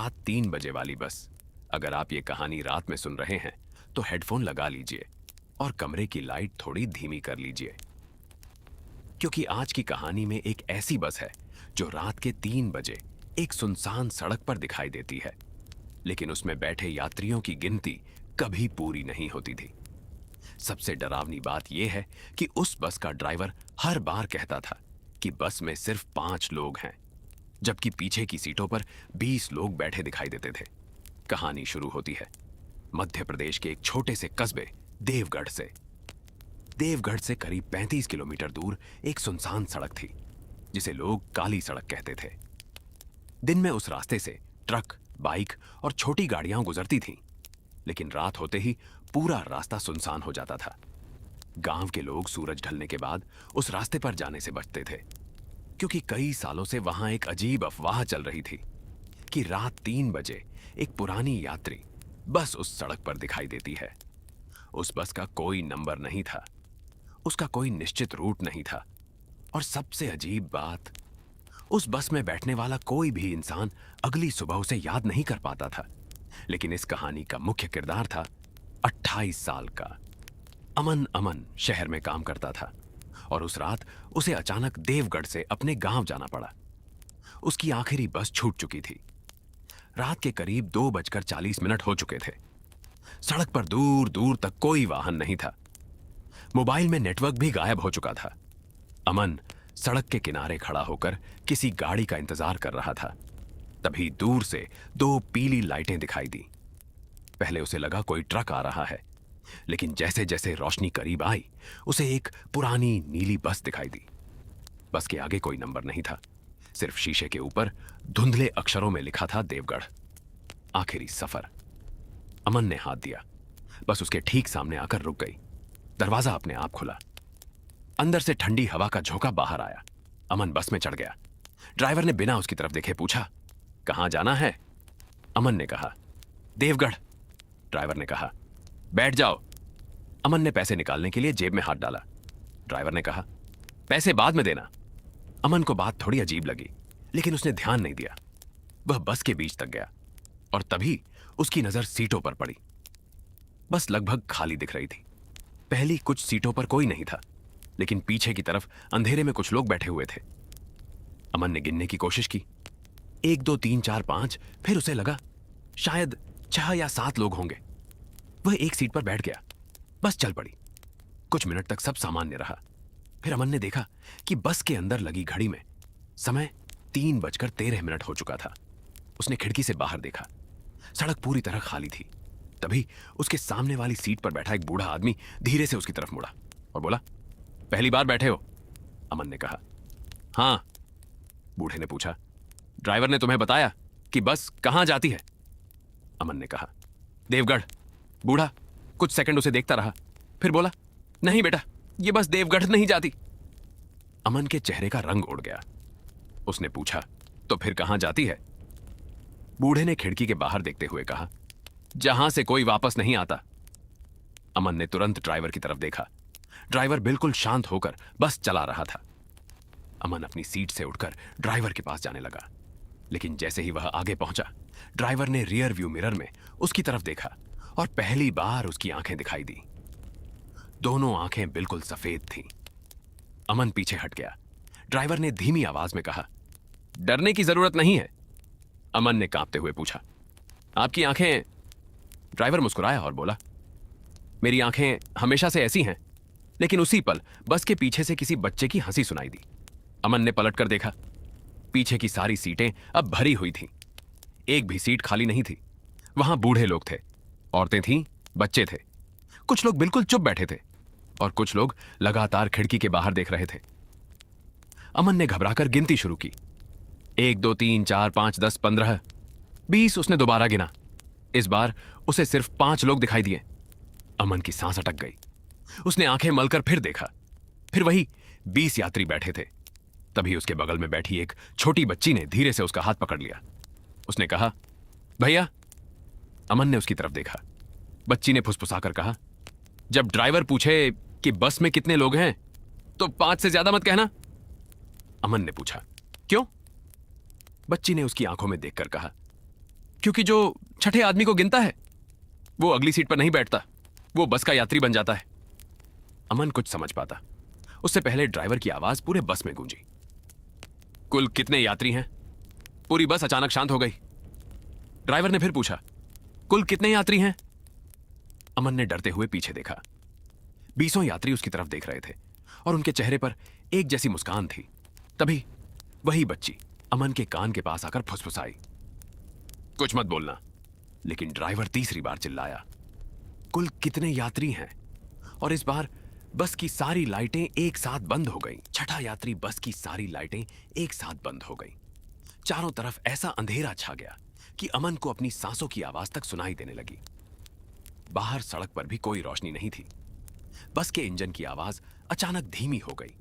रात 3 बजे वाली बस। अगर आप ये कहानी रात में सुन रहे हैं तो हेडफोन लगा लीजिए और कमरे की लाइट थोड़ी धीमी कर लीजिए, क्योंकि आज की कहानी में एक ऐसी बस है जो रात के 3 बजे एक सुनसान सड़क पर दिखाई देती है, लेकिन उसमें बैठे यात्रियों की गिनती कभी पूरी नहीं होती थी। सबसे डरावनी बात यह है कि उस बस का ड्राइवर हर बार कहता था कि बस में सिर्फ 5 लोग हैं, जबकि पीछे की सीटों पर 20 लोग बैठे दिखाई देते थे। कहानी शुरू होती है मध्य प्रदेश के एक छोटे से कस्बे देवगढ़ से। देवगढ़ से करीब 35 किलोमीटर दूर एक सुनसान सड़क थी जिसे लोग काली सड़क कहते थे। दिन में उस रास्ते से ट्रक, बाइक और छोटी गाड़ियां गुजरती थीं, लेकिन रात होते ही पूरा रास्ता सुनसान हो जाता था। गांव के लोग सूरज ढलने के बाद उस रास्ते पर जाने से बचते थे, क्योंकि कई सालों से वहां एक अजीब अफवाह चल रही थी कि रात 3 बजे एक पुरानी यात्री बस उस सड़क पर दिखाई देती है। उस बस का कोई नंबर नहीं था, उसका कोई निश्चित रूट नहीं था, और सबसे अजीब बात, उस बस में बैठने वाला कोई भी इंसान अगली सुबह उसे याद नहीं कर पाता था। लेकिन इस कहानी का मुख्य किरदार था 28 साल का अमन। अमन शहर में काम करता था और उस रात उसे अचानक देवगढ़ से अपने गांव जाना पड़ा। उसकी आखिरी बस छूट चुकी थी। रात के करीब 2:40 हो चुके थे। सड़क पर दूर दूर तक कोई वाहन नहीं था। मोबाइल में नेटवर्क भी गायब हो चुका था। अमन सड़क के किनारे खड़ा होकर किसी गाड़ी का इंतजार कर रहा था। तभी दूर से 2 पीली लाइटें दिखाई दी। पहले उसे लगा कोई ट्रक आ रहा है, लेकिन जैसे जैसे रोशनी करीब आई उसे एक पुरानी नीली बस दिखाई दी। बस के आगे कोई नंबर नहीं था, सिर्फ शीशे के ऊपर धुंधले अक्षरों में लिखा था देवगढ़, आखिरी सफर। अमन ने हाथ दिया। बस उसके ठीक सामने आकर रुक गई। दरवाजा अपने आप खुला। अंदर से ठंडी हवा का झोंका बाहर आया। अमन बस में चढ़ गया। ड्राइवर ने बिना उसकी तरफ देखे पूछा, कहां जाना है? अमन ने कहा, देवगढ़। ड्राइवर ने कहा, बैठ जाओ। अमन ने पैसे निकालने के लिए जेब में हाथ डाला। ड्राइवर ने कहा, पैसे बाद में देना। अमन को बात थोड़ी अजीब लगी, लेकिन उसने ध्यान नहीं दिया। वह बस के बीच तक गया और तभी उसकी नजर सीटों पर पड़ी। बस लगभग खाली दिख रही थी। पहली कुछ सीटों पर कोई नहीं था, लेकिन पीछे की तरफ अंधेरे में कुछ लोग बैठे हुए थे। अमन ने गिनने की कोशिश की, 1 2 3 4 5। फिर उसे लगा शायद 6 या 7 लोग होंगे। वह एक सीट पर बैठ गया। बस चल पड़ी। कुछ मिनट तक सब सामान्य रहा। फिर अमन ने देखा कि बस के अंदर लगी घड़ी में समय 3:13 हो चुका था। उसने खिड़की से बाहर देखा। सड़क पूरी तरह खाली थी। तभी उसके सामने वाली सीट पर बैठा एक बूढ़ा आदमी धीरे से उसकी तरफ मुड़ा और बोला, पहली बार बैठे हो? अमन ने कहा, हां। बूढ़े ने पूछा, ड्राइवर ने तुम्हें बताया कि बस कहां जाती है? अमन ने कहा, देवगढ़। बूढ़ा कुछ सेकंड उसे देखता रहा, फिर बोला, नहीं बेटा, ये बस देवगढ़ नहीं जाती। अमन के चेहरे का रंग उड़ गया। उसने पूछा, तो फिर कहां जाती है? बूढ़े ने खिड़की के बाहर देखते हुए कहा, जहां से कोई वापस नहीं आता। अमन ने तुरंत ड्राइवर की तरफ देखा। ड्राइवर बिल्कुल शांत होकर बस चला रहा था। अमन अपनी सीट से उठकर ड्राइवर के पास जाने लगा, लेकिन जैसे ही वह आगे पहुंचा, ड्राइवर ने रियर व्यू मिरर में उसकी तरफ देखा और पहली बार उसकी आंखें दिखाई दी। दोनों आंखें बिल्कुल सफेद थीं। अमन पीछे हट गया। ड्राइवर ने धीमी आवाज में कहा, डरने की जरूरत नहीं है। अमन ने कांपते हुए पूछा, आपकी आंखें? ड्राइवर मुस्कुराया और बोला, मेरी आंखें हमेशा से ऐसी हैं। लेकिन उसी पल बस के पीछे से किसी बच्चे की हंसी सुनाई दी। अमन ने पलट कर देखा। पीछे की सारी सीटें अब भरी हुई थीं। एक भी सीट खाली नहीं थी। वहां बूढ़े लोग थे, औरतें थीं, बच्चे थे। कुछ लोग बिल्कुल चुप बैठे थे और कुछ लोग लगातार खिड़की के बाहर देख रहे थे। अमन ने घबराकर गिनती शुरू की। 1 2 3 4 5 10 15 20। उसने दोबारा गिना। इस बार उसे सिर्फ 5 लोग दिखाई दिए। अमन की सांस अटक गई। उसने आंखें मलकर फिर देखा। फिर वही 20 यात्री बैठे थे। तभी उसके बगल में बैठी एक छोटी बच्ची ने धीरे से उसका हाथ पकड़ लिया। उसने कहा, भैया। अमन ने उसकी तरफ देखा। बच्ची ने फुसफुसाकर कहा, जब ड्राइवर पूछे कि बस में कितने लोग हैं तो 5 से ज्यादा मत कहना। अमन ने पूछा, क्यों? बच्ची ने उसकी आंखों में देखकर कहा, क्योंकि जो छठे आदमी को गिनता है वो अगली सीट पर नहीं बैठता, वो बस का यात्री बन जाता है। अमन कुछ समझ पाता उससे पहले ड्राइवर की आवाज पूरे बस में गूंजी। कुल कितने यात्री हैं? पूरी बस अचानक शांत हो गई। ड्राइवर ने फिर पूछा, कुल कितने यात्री हैं? अमन ने डरते हुए पीछे देखा। 20 यात्री उसकी तरफ देख रहे थे और उनके चेहरे पर एक जैसी मुस्कान थी। तभी वही बच्ची अमन के कान के पास आकर फुसफुसाई, कुछ मत बोलना। लेकिन ड्राइवर तीसरी बार चिल्लाया, कुल कितने यात्री हैं? और इस बार बस की सारी लाइटें एक साथ बंद हो गईं। छठा यात्री बस की सारी लाइटें एक साथ बंद हो गईं। चारों तरफ ऐसा अंधेरा छा गया कि अमन को अपनी सांसों की आवाज तक सुनाई देने लगी। बाहर सड़क पर भी कोई रोशनी नहीं थी। बस के इंजन की आवाज अचानक धीमी हो गई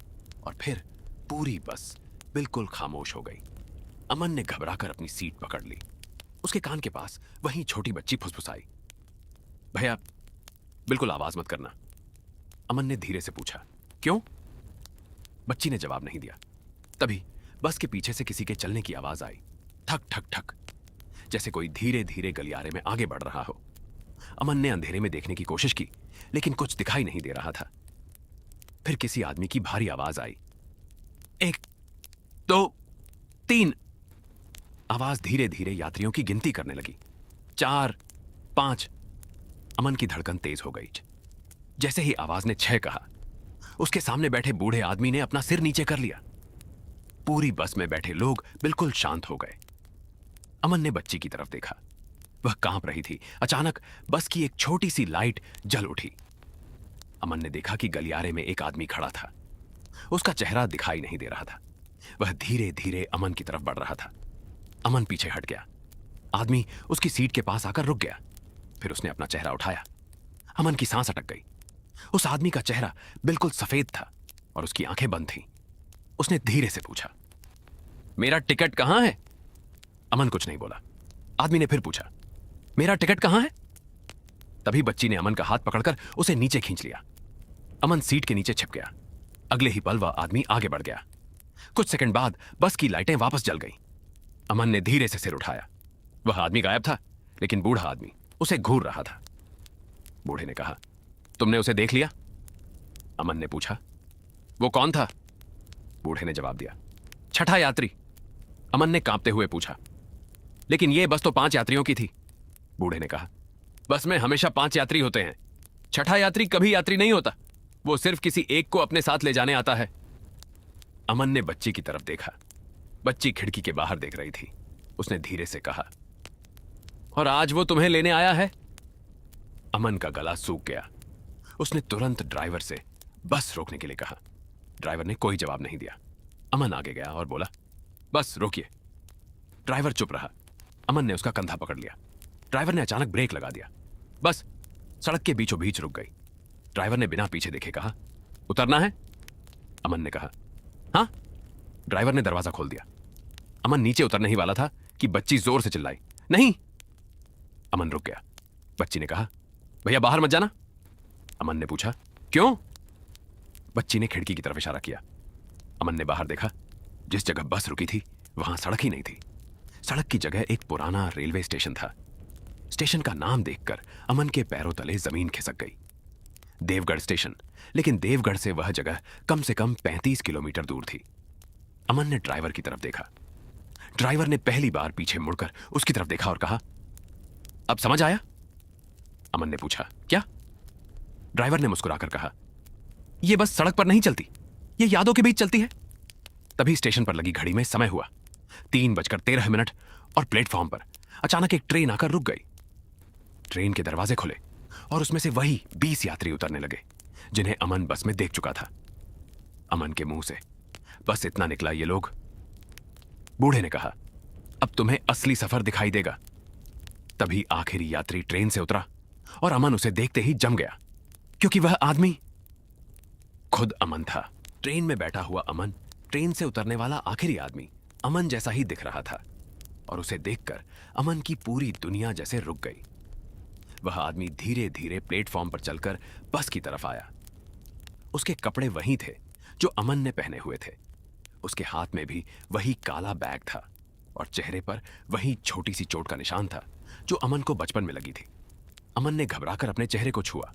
और फिर पूरी बस बिल्कुल खामोश हो गई। अमन ने घबराकर अपनी सीट पकड़ ली। उसके कान के पास वही छोटी बच्ची फुसफुसाई, भैया बिल्कुल आवाज मत करना। अमन ने धीरे से पूछा, क्यों? बच्ची ने जवाब नहीं दिया। तभी बस के पीछे से किसी के चलने की आवाज आई, ठक ठक ठक, जैसे कोई धीरे धीरे गलियारे में आगे बढ़ रहा हो। अमन ने अंधेरे में देखने की कोशिश की लेकिन कुछ दिखाई नहीं दे रहा था। फिर किसी आदमी की भारी आवाज आई, 1 2 3। आवाज धीरे धीरे यात्रियों की गिनती करने लगी, 4 5। अमन की धड़कन तेज हो गई। जैसे ही आवाज ने 6 कहा, उसके सामने बैठे बूढ़े आदमी ने अपना सिर नीचे कर लिया। पूरी बस में बैठे लोग बिल्कुल शांत हो गए। अमन ने बच्ची की तरफ देखा, वह कांप रही थी। अचानक बस की एक छोटी सी लाइट जल उठी। अमन ने देखा कि गलियारे में एक आदमी खड़ा था। उसका चेहरा दिखाई नहीं दे रहा था। वह धीरे धीरे अमन की तरफ बढ़ रहा था। अमन पीछे हट गया। आदमी उसकी सीट के पास आकर रुक गया। फिर उसने अपना चेहरा उठाया। अमन की सांस अटक गई। उस आदमी का चेहरा बिल्कुल सफेद था और उसकी आंखें बंद थीं। उसने धीरे से पूछा, मेरा टिकट कहां है? अमन कुछ नहीं बोला। आदमी ने फिर पूछा, मेरा टिकट कहां है? तभी बच्ची ने अमन का हाथ पकड़कर उसे नीचे खींच लिया। अमन सीट के नीचे छिप गया। अगले ही पल वह आदमी आगे बढ़ गया। कुछ सेकंड बाद बस की लाइटें वापस जल गईं। अमन ने धीरे से सिर उठाया। वह आदमी गायब था, लेकिन बूढ़ा आदमी उसे घूर रहा था। बूढ़े ने कहा, तुमने उसे देख लिया? अमन ने पूछा, वो कौन था? बूढ़े ने जवाब दिया, छठा यात्री। अमन ने कांपते हुए पूछा, लेकिन यह बस तो 5 यात्रियों की थी। बूढ़े ने कहा, बस में हमेशा 5 यात्री होते हैं। छठा यात्री कभी यात्री नहीं होता, वो सिर्फ किसी एक को अपने साथ ले जाने आता है। अमन ने बच्ची की तरफ देखा। बच्ची खिड़की के बाहर देख रही थी। उसने धीरे से कहा, और आज वो तुम्हें लेने आया है? अमन का गला सूख गया। उसने तुरंत ड्राइवर से बस रोकने के लिए कहा। ड्राइवर ने कोई जवाब नहीं दिया। अमन आगे गया और बोला, बस रोकिए। ड्राइवर चुप रहा। अमन ने उसका कंधा पकड़ लिया। ड्राइवर ने अचानक ब्रेक लगा दिया। बस सड़क के बीचों बीच रुक गई। ड्राइवर ने बिना पीछे देखे कहा, उतरना है? अमन ने कहा, हां। ड्राइवर ने दरवाजा खोल दिया। अमन नीचे उतरने ही वाला था कि बच्ची जोर से चिल्लाई, नहीं। अमन रुक गया। बच्ची ने कहा, भैया बाहर मत जाना। अमन ने पूछा, क्यों? बच्ची ने खिड़की की तरफ इशारा किया। अमन ने बाहर देखा। जिस जगह बस रुकी थी वहां सड़क ही नहीं थी। सड़क की जगह एक पुराना रेलवे स्टेशन था। स्टेशन का नाम देखकर अमन के पैरों तले जमीन खिसक गई। देवगढ़ स्टेशन। लेकिन देवगढ़ से वह जगह कम से कम 35 किलोमीटर दूर थी। अमन ने ड्राइवर की तरफ देखा। ड्राइवर ने पहली बार पीछे मुड़कर उसकी तरफ देखा और कहा, अब समझ आया? अमन ने पूछा, क्या? ड्राइवर ने मुस्कुराकर कहा, यह बस सड़क पर नहीं चलती, यह यादों के बीच चलती है। तभी स्टेशन पर लगी घड़ी में समय हुआ 3:13 और प्लेटफॉर्म पर अचानक एक ट्रेन आकर रुक गई। ट्रेन के दरवाजे खुले और उसमें से वही 20 यात्री उतरने लगे जिन्हें अमन बस में देख चुका था। अमन के मुंह से बस इतना निकला, ये लोग। बूढ़े ने कहा, अब तुम्हें असली सफर दिखाई देगा। तभी आखिरी यात्री ट्रेन से उतरा और अमन उसे देखते ही जम गया, क्योंकि वह आदमी खुद अमन था। ट्रेन में बैठा हुआ अमन, ट्रेन से उतरने वाला आखिरी आदमी अमन जैसा ही दिख रहा था और उसे देखकर अमन की पूरी दुनिया जैसे रुक गई। वह आदमी धीरे धीरे प्लेटफॉर्म पर चलकर बस की तरफ आया। उसके कपड़े वही थे जो अमन ने पहने हुए थे। उसके हाथ में भी वही काला बैग था। और चेहरे पर वही छोटी सी चोट का निशान था जो अमन को बचपन में लगी थी। अमन ने घबराकर अपने चेहरे को छुआ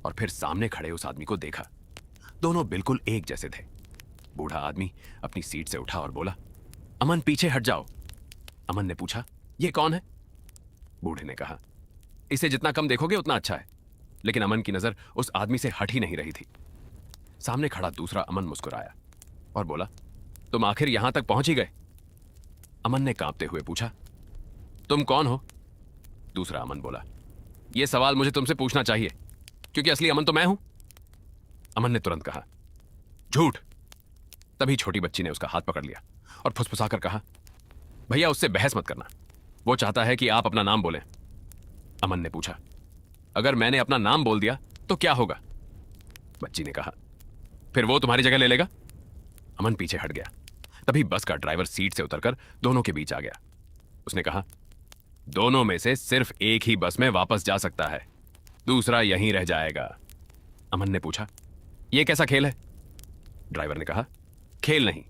और फिर सामने खड़े उस आदमी को देखा। दोनों बिल्कुल एक जैसे थे। बूढ़ा आदमी अपनी सीट से उठा और बोला, अमन पीछे हट जाओ। अमन ने पूछा, यह कौन है? बूढ़े ने कहा, इसे जितना कम देखोगे उतना अच्छा है। लेकिन अमन की नजर उस आदमी से हट ही नहीं रही थी। सामने खड़ा दूसरा अमन मुस्कुराया और बोला, तुम आखिर यहां तक पहुंच ही गए? अमन ने कांपते हुए पूछा, तुम कौन हो? दूसरा अमन बोला, यह सवाल मुझे तुमसे पूछना चाहिए क्योंकि असली अमन तो मैं हूं। अमन ने तुरंत कहा, झूठ। तभी छोटी बच्ची ने उसका हाथ पकड़ लिया और फुसफुसाकर कहा, भैया उससे बहस मत करना, वो चाहता है कि आप अपना नाम बोलें। अमन ने पूछा, अगर मैंने अपना नाम बोल दिया तो क्या होगा? बच्ची ने कहा, फिर वो तुम्हारी जगह ले लेगा। अमन पीछे हट गया। तभी बस का ड्राइवर सीट से उतरकर दोनों के बीच आ गया। उसने कहा, दोनों में से सिर्फ एक ही बस में वापस जा सकता है, दूसरा यहीं रह जाएगा। अमन ने पूछा, यह कैसा खेल है? ड्राइवर ने कहा, खेल नहीं,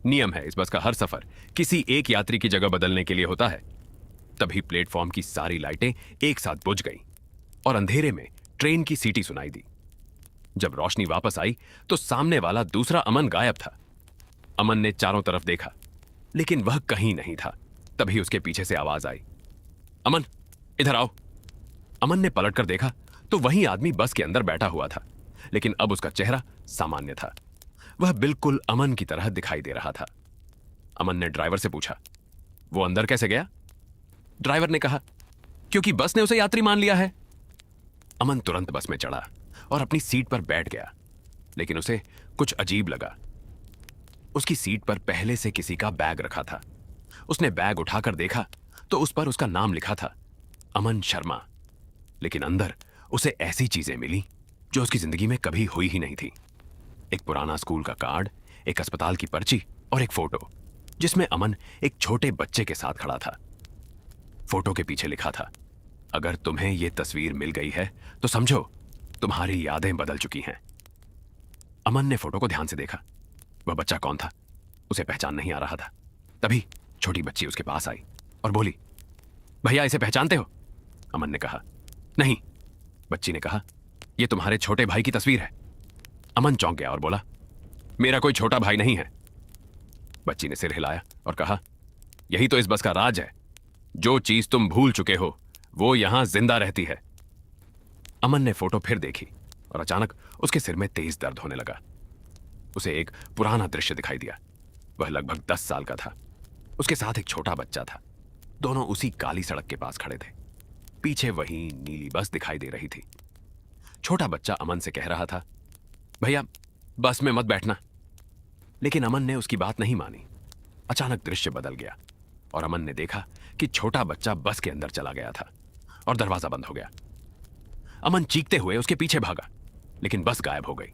नियम है। इस बस का हर सफर किसी एक यात्री की जगह बदलने के लिए होता है। तभी प्लेटफॉर्म की सारी लाइटें एक साथ बुझ गईं और अंधेरे में ट्रेन की सीटी सुनाई दी। जब रोशनी वापस आई तो सामने वाला दूसरा अमन गायब था। अमन ने चारों तरफ देखा लेकिन वह कहीं नहीं था। तभी उसके पीछे से आवाज आई, अमन इधर आओ। अमन ने पलटकर देखा तो वही आदमी बस के अंदर बैठा हुआ था, लेकिन अब उसका चेहरा सामान्य था। वह बिल्कुल अमन की तरह दिखाई दे रहा था। अमन ने ड्राइवर से पूछा, वो अंदर कैसे गया? ड्राइवर ने कहा, क्योंकि बस ने उसे यात्री मान लिया है। अमन तुरंत बस में चढ़ा और अपनी सीट पर बैठ गया, लेकिन उसे कुछ अजीब लगा। उसकी सीट पर पहले से किसी का बैग रखा था। उसने बैग उठाकर देखा तो उस पर उसका नाम लिखा था, अमन शर्मा। लेकिन अंदर उसे ऐसी चीजें मिली जो उसकी जिंदगी में कभी हुई ही नहीं थी। एक पुराना स्कूल का कार्ड, एक अस्पताल की पर्ची और एक फोटो जिसमें अमन एक छोटे बच्चे के साथ खड़ा था। फोटो के पीछे लिखा था, अगर तुम्हें यह तस्वीर मिल गई है तो समझो तुम्हारी यादें बदल चुकी हैं। अमन ने फोटो को ध्यान से देखा। वह बच्चा कौन था उसे पहचान नहीं आ रहा था। तभी छोटी बच्ची उसके पास आई और बोली, भैया इसे पहचानते हो? अमन ने कहा, नहीं। बच्ची ने कहा, यह तुम्हारे छोटे भाई की तस्वीर है। अमन चौंक गया और बोला, मेरा कोई छोटा भाई नहीं है। बच्ची ने सिर हिलाया और कहा, यही तो इस बस का राज है, जो चीज तुम भूल चुके हो वो यहां जिंदा रहती है। अमन ने फोटो फिर देखी और अचानक उसके सिर में तेज दर्द होने लगा। उसे एक पुराना दृश्य दिखाई दिया। वह लगभग 10 साल का था। उसके साथ एक छोटा बच्चा था। दोनों उसी काली सड़क के पास खड़े थे। पीछे वही नीली बस दिखाई दे रही थी। छोटा बच्चा अमन से कह रहा था, भैया बस में मत बैठना। लेकिन अमन ने उसकी बात नहीं मानी। अचानक दृश्य बदल गया और अमन ने देखा कि छोटा बच्चा बस के अंदर चला गया था और दरवाजा बंद हो गया। अमन चीखते हुए उसके पीछे भागा, लेकिन बस गायब हो गई।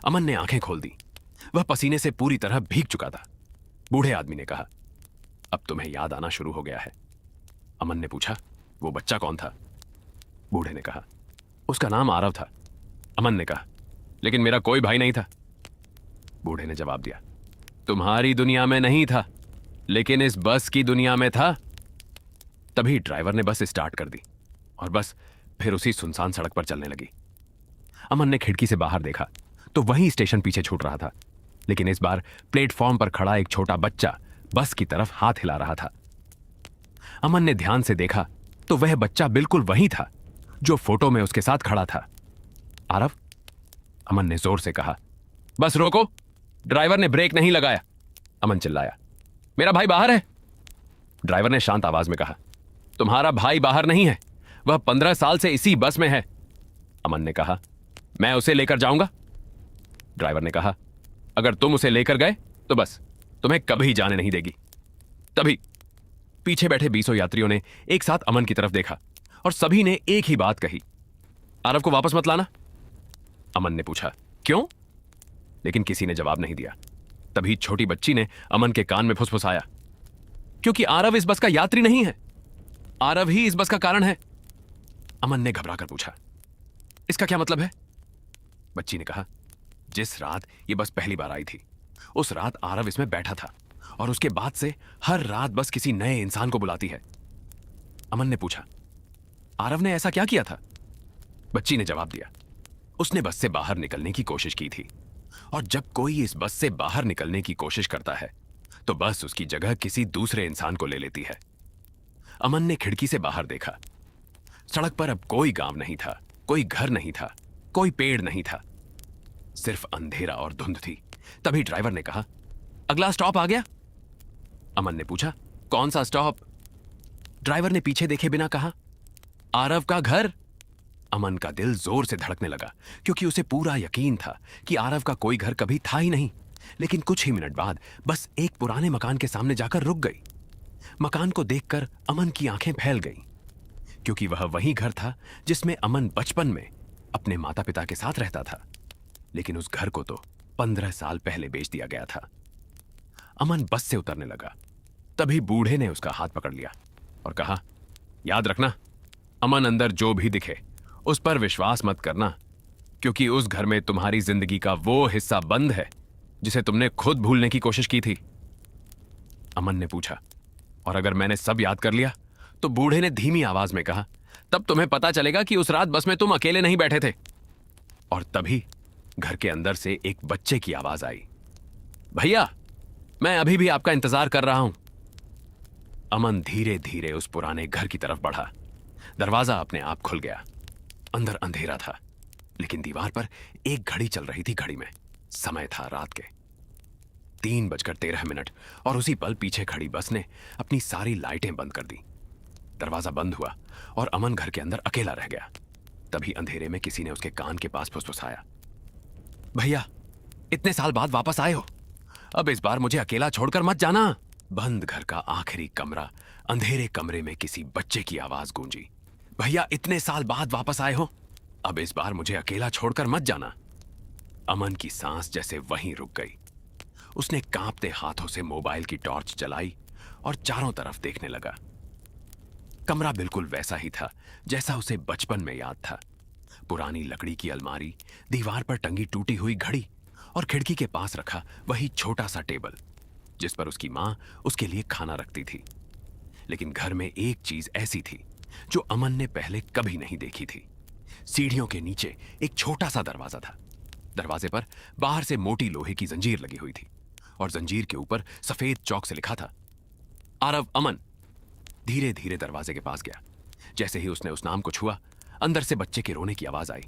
अमन ने आंखें खोल दी। वह पसीने से पूरी तरह भीग चुका था। बूढ़े आदमी ने कहा, अब तुम्हें याद आना शुरू हो गया है। अमन ने पूछा, वो बच्चा कौन था? बूढ़े ने कहा, उसका नाम आरव था। अमन ने कहा, लेकिन मेरा कोई भाई नहीं था। बूढ़े ने जवाब दिया, तुम्हारी दुनिया में नहीं था, लेकिन इस बस की दुनिया में था। तभी ड्राइवर ने बस स्टार्ट कर दी और बस फिर उसी सुनसान सड़क पर चलने लगी। अमन ने खिड़की से बाहर देखा तो वही स्टेशन पीछे छूट रहा था, लेकिन इस बार प्लेटफॉर्म पर खड़ा एक छोटा बच्चा बस की तरफ हाथ हिला रहा था। अमन ने ध्यान से देखा तो वह बच्चा बिल्कुल वही था जो फोटो में उसके साथ खड़ा था। आरव, अमन ने जोर से कहा। बस रोको, ड्राइवर ने ब्रेक नहीं लगाया। अमन चिल्लाया, मेरा भाई बाहर है। ड्राइवर ने शांत आवाज में कहा, तुम्हारा भाई बाहर नहीं है, वह 15 साल से इसी बस में है। अमन ने कहा, मैं उसे लेकर जाऊंगा। ड्राइवर ने कहा, अगर तुम उसे लेकर गए तो बस तुम्हें कभी जाने नहीं देगी। तभी पीछे बैठे 20 यात्रियों ने एक साथ अमन की तरफ देखा और सभी ने एक ही बात कही, आरव को वापस मत लाना। अमन ने पूछा, क्यों? लेकिन किसी ने जवाब नहीं दिया। तभी छोटी बच्ची ने अमन के कान में फुसफुसाया, क्योंकि आरव इस बस का यात्री नहीं है, आरव ही इस बस का कारण है। अमन ने घबराकर पूछा, इसका क्या मतलब है? बच्ची ने कहा, जिस रात यह बस पहली बार आई थी उस रात आरव इसमें बैठा था और उसके बाद से हर रात बस किसी नए इंसान को बुलाती है। अमन ने पूछा, आरव ने ऐसा क्या किया था? बच्ची ने जवाब दिया, उसने बस से बाहर निकलने की कोशिश की थी, और जब कोई इस बस से बाहर निकलने की कोशिश करता है तो बस उसकी जगह किसी दूसरे इंसान को ले लेती है। अमन ने खिड़की से बाहर देखा। सड़क पर अब कोई गांव नहीं था, कोई घर नहीं था, कोई पेड़ नहीं था, सिर्फ अंधेरा और धुंध थी। तभी ड्राइवर ने कहा, अगला स्टॉप आ गया। अमन ने पूछा, कौन सा स्टॉप? ड्राइवर ने पीछे देखे बिना कहा, आरव का घर। अमन का दिल जोर से धड़कने लगा, क्योंकि उसे पूरा यकीन था कि आरव का कोई घर कभी था ही नहीं। लेकिन कुछ ही मिनट बाद बस एक पुराने मकान के सामने जाकर रुक गई। मकान को देखकर अमन की आंखें फैल गईं, क्योंकि वह वही घर था जिसमें अमन बचपन में अपने माता पिता के साथ रहता था। लेकिन उस घर को तो 15 साल पहले बेच दिया गया था। अमन बस से उतरने लगा। तभी बूढ़े ने उसका हाथ पकड़ लिया और कहा, याद रखना, अमन, अंदर जो भी दिखे उस पर विश्वास मत करना, क्योंकि उस घर में तुम्हारी जिंदगी का वो हिस्सा बंद है जिसे तुमने खुद भूलने की कोशिश की थी। अमन ने पूछा, और अगर मैंने सब याद कर लिया? तो बूढ़े ने धीमी आवाज में कहा, तब तुम्हें पता चलेगा कि उस रात बस में तुम अकेले नहीं बैठे थे। और तभी घर के अंदर से एक बच्चे की आवाज आई, भैया, मैं अभी भी आपका इंतजार कर रहा हूं। अमन धीरे धीरे उस पुराने घर की तरफ बढ़ा। दरवाजा अपने आप खुल गया। अंदर अंधेरा था, लेकिन दीवार पर एक घड़ी चल रही थी। घड़ी में समय था रात के 3:13, और उसी पल पीछे खड़ी बस ने अपनी सारी लाइटें बंद कर दी। दरवाजा बंद हुआ और अमन घर के अंदर अकेला रह गया। तभी अंधेरे में किसी ने उसके कान के पास फुसफुसाया, भैया, इतने साल बाद वापस आए हो, अब इस बार मुझे अकेला छोड़कर मत जाना। बंद घर का आखिरी कमरा, अंधेरे कमरे में किसी बच्चे की आवाज गूंजी, भैया, इतने साल बाद वापस आए हो, अब इस बार मुझे अकेला छोड़कर मत जाना। अमन की सांस जैसे वहीं रुक गई। उसने कांपते हाथों से मोबाइल की टॉर्च जलाई और चारों तरफ देखने लगा। कमरा बिल्कुल वैसा ही था जैसा उसे बचपन में याद था। पुरानी लकड़ी की अलमारी, दीवार पर टंगी टूटी हुई घड़ी और खिड़की के पास रखा वही छोटा सा टेबल जिस पर उसकी मां उसके लिए खाना रखती थी। लेकिन घर में एक चीज ऐसी थी जो अमन ने पहले कभी नहीं देखी थी। सीढ़ियों के नीचे एक छोटा सा दरवाजा था। दरवाजे पर बाहर से मोटी लोहे की जंजीर लगी हुई थी और जंजीर के ऊपर सफेद चौक से लिखा था, आरव अमन। धीरे धीरे दरवाजे के पास गया। जैसे ही उसने उस नाम को छुआ, अंदर से बच्चे के रोने की आवाज आई,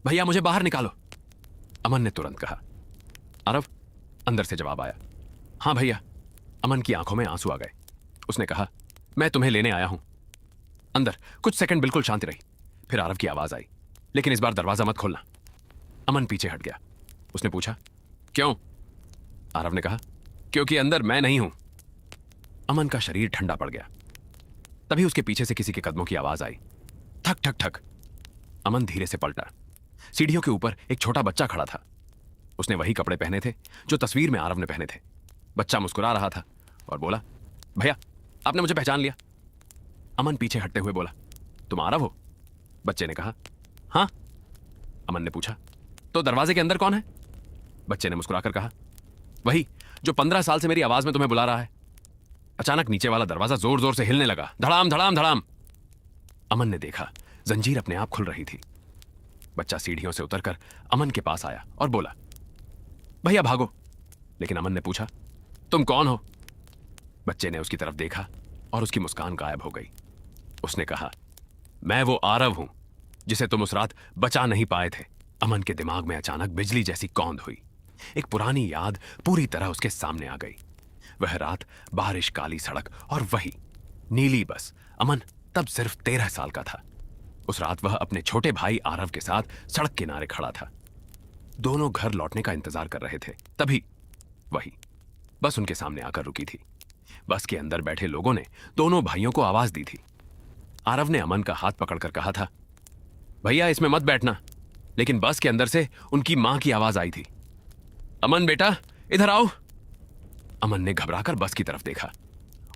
भैया, मुझे बाहर निकालो। अमन ने तुरंत कहा, आरव। अंदर से जवाब आया, हां भैया। अमन की आंखों में आंसू आ गए। उसने कहा, मैं तुम्हें लेने आया हूं। अंदर कुछ सेकंड बिल्कुल शांति रही। फिर आरव की आवाज आई, लेकिन इस बार दरवाजा मत खोलना। अमन पीछे हट गया। उसने पूछा, क्यों? आरव ने कहा, क्योंकि अंदर मैं नहीं हूं। अमन का शरीर ठंडा पड़ गया। तभी उसके पीछे से किसी के कदमों की आवाज आई, ठक ठक ठक। अमन धीरे से पलटा। सीढ़ियों के ऊपर एक छोटा बच्चा खड़ा था। उसने वही कपड़े पहने थे जो तस्वीर में आरव ने पहने थे। बच्चा मुस्कुरा रहा था और बोला, भैया, आपने मुझे पहचान लिया। अमन पीछे हटते हुए बोला, तुम आरव हो? बच्चे ने कहा, हां। अमन ने पूछा, तो दरवाजे के अंदर कौन है? बच्चे ने मुस्कुराकर कहा, वही जो 15 साल से मेरी आवाज में तुम्हें बुला रहा है। अचानक नीचे वाला दरवाजा जोर जोर से हिलने लगा, धड़ाम धड़ाम धड़ाम। अमन ने देखा, जंजीर अपने आप खुल रही थी। बच्चा सीढ़ियों से उतरकर अमन के पास आया और बोला, भैया भागो। लेकिन अमन ने पूछा, तुम कौन हो? बच्चे ने उसकी तरफ देखा और उसकी मुस्कान गायब हो गई। उसने कहा, मैं वो आरव हूं जिसे तुम उस रात बचा नहीं पाए थे। अमन के दिमाग में अचानक बिजली जैसी कौंध हुई। एक पुरानी याद पूरी तरह उसके सामने आ गई। वह रात, बारिश, काली सड़क और वही नीली बस। अमन तब सिर्फ 13 साल का था। उस रात वह अपने छोटे भाई आरव के साथ सड़क किनारे खड़ा था। दोनों घर लौटने का इंतजार कर रहे थे। तभी वही बस उनके सामने आकर रुकी थी। बस के अंदर बैठे लोगों ने दोनों भाइयों को आवाज दी थी। आरव ने अमन का हाथ पकड़कर कहा था, भैया, इसमें मत बैठना। लेकिन बस के अंदर से उनकी मां की आवाज आई थी, अमन बेटा, इधर आओ। अमन ने घबराकर बस की तरफ देखा।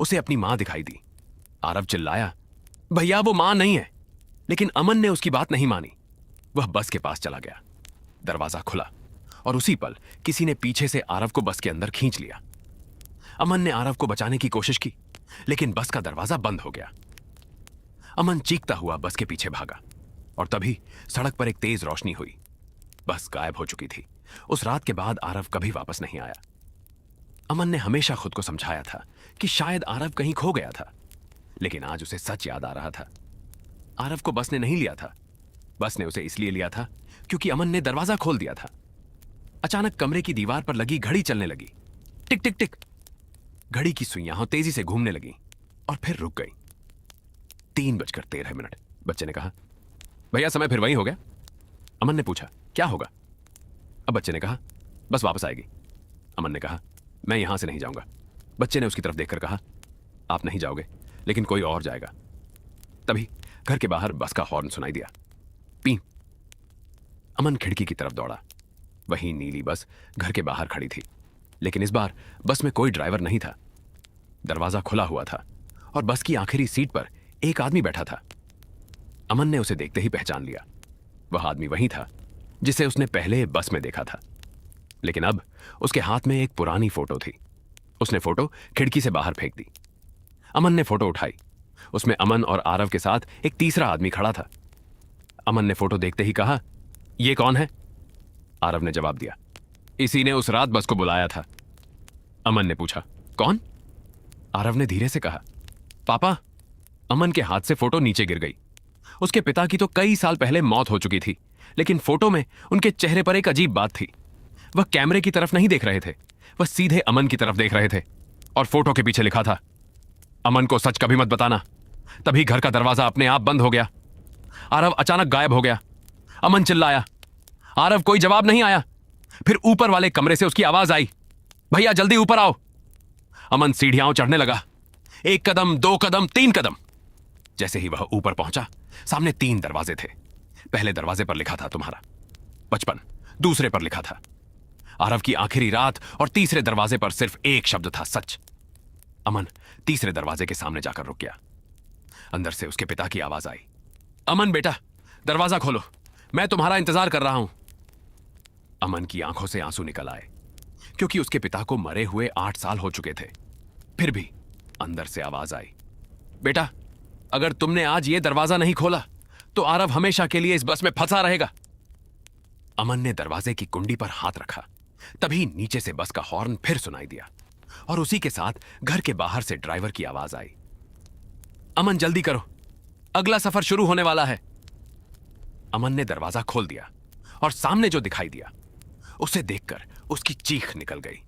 उसे अपनी मां दिखाई दी। आरव चिल्लाया, भैया, वो मां नहीं है। लेकिन अमन ने उसकी बात नहीं मानी। वह बस के पास चला गया। दरवाजा खुला और उसी पल किसी ने पीछे से आरव को बस के अंदर खींच लिया। अमन ने आरव को बचाने की कोशिश की, लेकिन बस का दरवाजा बंद हो गया। अमन चीखता हुआ बस के पीछे भागा और तभी सड़क पर एक तेज रोशनी हुई। बस गायब हो चुकी थी। उस रात के बाद आरव कभी वापस नहीं आया। अमन ने हमेशा खुद को समझाया था कि शायद आरव कहीं खो गया था, लेकिन आज उसे सच याद आ रहा था। आरव को बस ने नहीं लिया था। बस ने उसे इसलिए लिया था क्योंकि अमन ने दरवाजा खोल दिया था। अचानक कमरे की दीवार पर लगी घड़ी चलने लगी। टिक टिक टिक। घड़ी की सुइयां तेजी से घूमने लगी और फिर रुक गई। 3:13। बच्चे ने कहा, भैया समय फिर वही हो गया? अमन ने पूछा, क्या होगा? अब बच्चे ने कहा, बस वापस आएगी। अमन ने कहा, मैं यहां से नहीं जाऊंगा। बच्चे ने उसकी तरफ देखकर कहा, आप नहीं जाओगे, लेकिन कोई और जाएगा। तभी घर के बाहर बस का हॉर्न सुनाई दिया। पी। अमन खिड़की की तरफ दौड़ा। वही नीली बस घर के बाहर खड़ी थी, लेकिन इस बार बस में कोई ड्राइवर नहीं था। दरवाजा खुला हुआ था और बस की आखिरी सीट पर एक आदमी बैठा था। अमन ने उसे देखते ही पहचान लिया। वह आदमी वही था जिसे उसने पहले बस में देखा था, लेकिन अब उसके हाथ में एक पुरानी फोटो थी। उसने फोटो खिड़की से बाहर फेंक दी। अमन ने फोटो उठाई। उसमें अमन और आरव के साथ एक तीसरा आदमी खड़ा था। अमन ने फोटो देखते ही कहा, यह कौन है? आरव ने जवाब दिया, इसी ने उस रात बस को बुलाया था। अमन ने पूछा, कौन? आरव ने धीरे से कहा, पापा। अमन के हाथ से फोटो नीचे गिर गई। उसके पिता की तो कई साल पहले मौत हो चुकी थी, लेकिन फोटो में उनके चेहरे पर एक अजीब बात थी। वह कैमरे की तरफ नहीं देख रहे थे, वह सीधे अमन की तरफ देख रहे थे और फोटो के पीछे लिखा था, अमन को सच कभी मत बताना। तभी घर का दरवाजा अपने आप बंद हो गया। आरव अचानक गायब हो गया। अमन चिल्लाया। आरव कोई जवाब नहीं आया। फिर ऊपर वाले कमरे से उसकी आवाज आई, भैया जल्दी ऊपर आओ। अमन सीढ़ियां चढ़ने लगा। 1 कदम, 2 कदम, 3 कदम। जैसे ही वह ऊपर पहुंचा, सामने 3 दरवाजे थे। पहले दरवाजे पर लिखा था तुम्हारा बचपन, दूसरे पर लिखा था आरव की आखिरी रात और तीसरे दरवाजे पर सिर्फ एक शब्द था, सच। अमन तीसरे दरवाजे के सामने जाकर रुक गया। अंदर से उसके पिता की आवाज आई, अमन बेटा दरवाजा खोलो, मैं तुम्हारा इंतजार कर रहा हूं। अमन की आंखों से आंसू निकल आए, क्योंकि उसके पिता को मरे हुए 8 साल हो चुके थे। फिर भी अंदर से आवाज आई, बेटा अगर तुमने आज ये दरवाजा नहीं खोला तो आरव हमेशा के लिए इस बस में फंसा रहेगा। अमन ने दरवाजे की कुंडी पर हाथ रखा। तभी नीचे से बस का हॉर्न फिर सुनाई दिया और उसी के साथ घर के बाहर से ड्राइवर की आवाज आई, अमन जल्दी करो, अगला सफर शुरू होने वाला है। अमन ने दरवाजा खोल दिया और सामने जो दिखाई दिया उसे देखकर उसकी चीख निकल गई,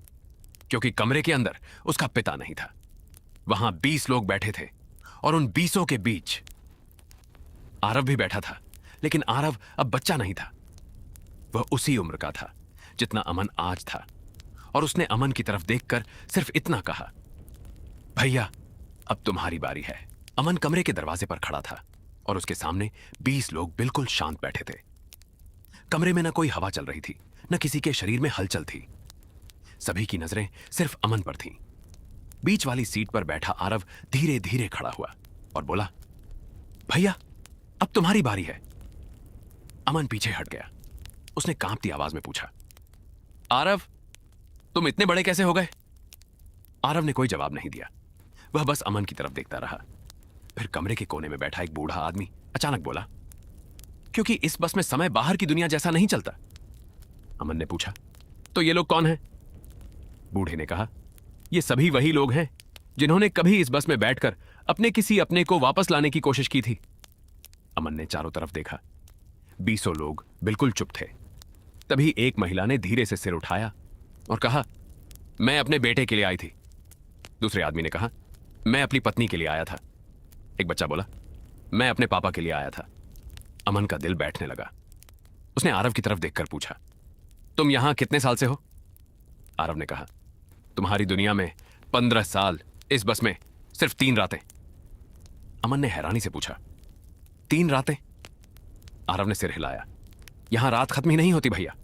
क्योंकि कमरे के अंदर उसका पिता नहीं था। वहां 20 लोग बैठे थे और उन 20 के बीच आरव भी बैठा था, लेकिन आरव अब बच्चा नहीं था। वह उसी उम्र का था जितना अमन आज था, और उसने अमन की तरफ देखकर सिर्फ इतना कहा, भैया अब तुम्हारी बारी है। अमन कमरे के दरवाजे पर खड़ा था और उसके सामने 20 लोग बिल्कुल शांत बैठे थे। कमरे में न कोई हवा चल रही थी, न किसी के शरीर में हलचल थी। सभी की नजरें सिर्फ अमन पर थीं। बीच वाली सीट पर बैठा आरव धीरे धीरे खड़ा हुआ और बोला, भैया अब तुम्हारी बारी है। अमन पीछे हट गया। उसने कांपती आवाज में पूछा, आरव तुम इतने बड़े कैसे हो गए? आरव ने कोई जवाब नहीं दिया। वह बस अमन की तरफ देखता रहा। फिर कमरे के कोने में बैठा एक बूढ़ा आदमी अचानक बोला, क्योंकि इस बस में समय बाहर की दुनिया जैसा नहीं चलता। अमन ने पूछा, तो ये लोग कौन हैं? बूढ़े ने कहा, ये सभी वही लोग हैं जिन्होंने कभी इस बस में बैठकर अपने किसी अपने को वापस लाने की कोशिश की थी। अमन ने चारों तरफ देखा। 20 लोग बिल्कुल चुप थे। तभी एक महिला ने धीरे से सिर उठाया और कहा, मैं अपने बेटे के लिए आई थी। दूसरे आदमी ने कहा, मैं अपनी पत्नी के लिए आया था। एक बच्चा बोला, मैं अपने पापा के लिए आया था। अमन का दिल बैठने लगा। उसने आरव की तरफ देखकर पूछा, तुम यहां कितने साल से हो? आरव ने कहा, तुम्हारी दुनिया में 15 साल, इस बस में सिर्फ 3 रातें। अमन ने हैरानी से पूछा, 3 रातें? आरव ने सिर हिलाया, यहां रात खत्म ही नहीं होती भैया।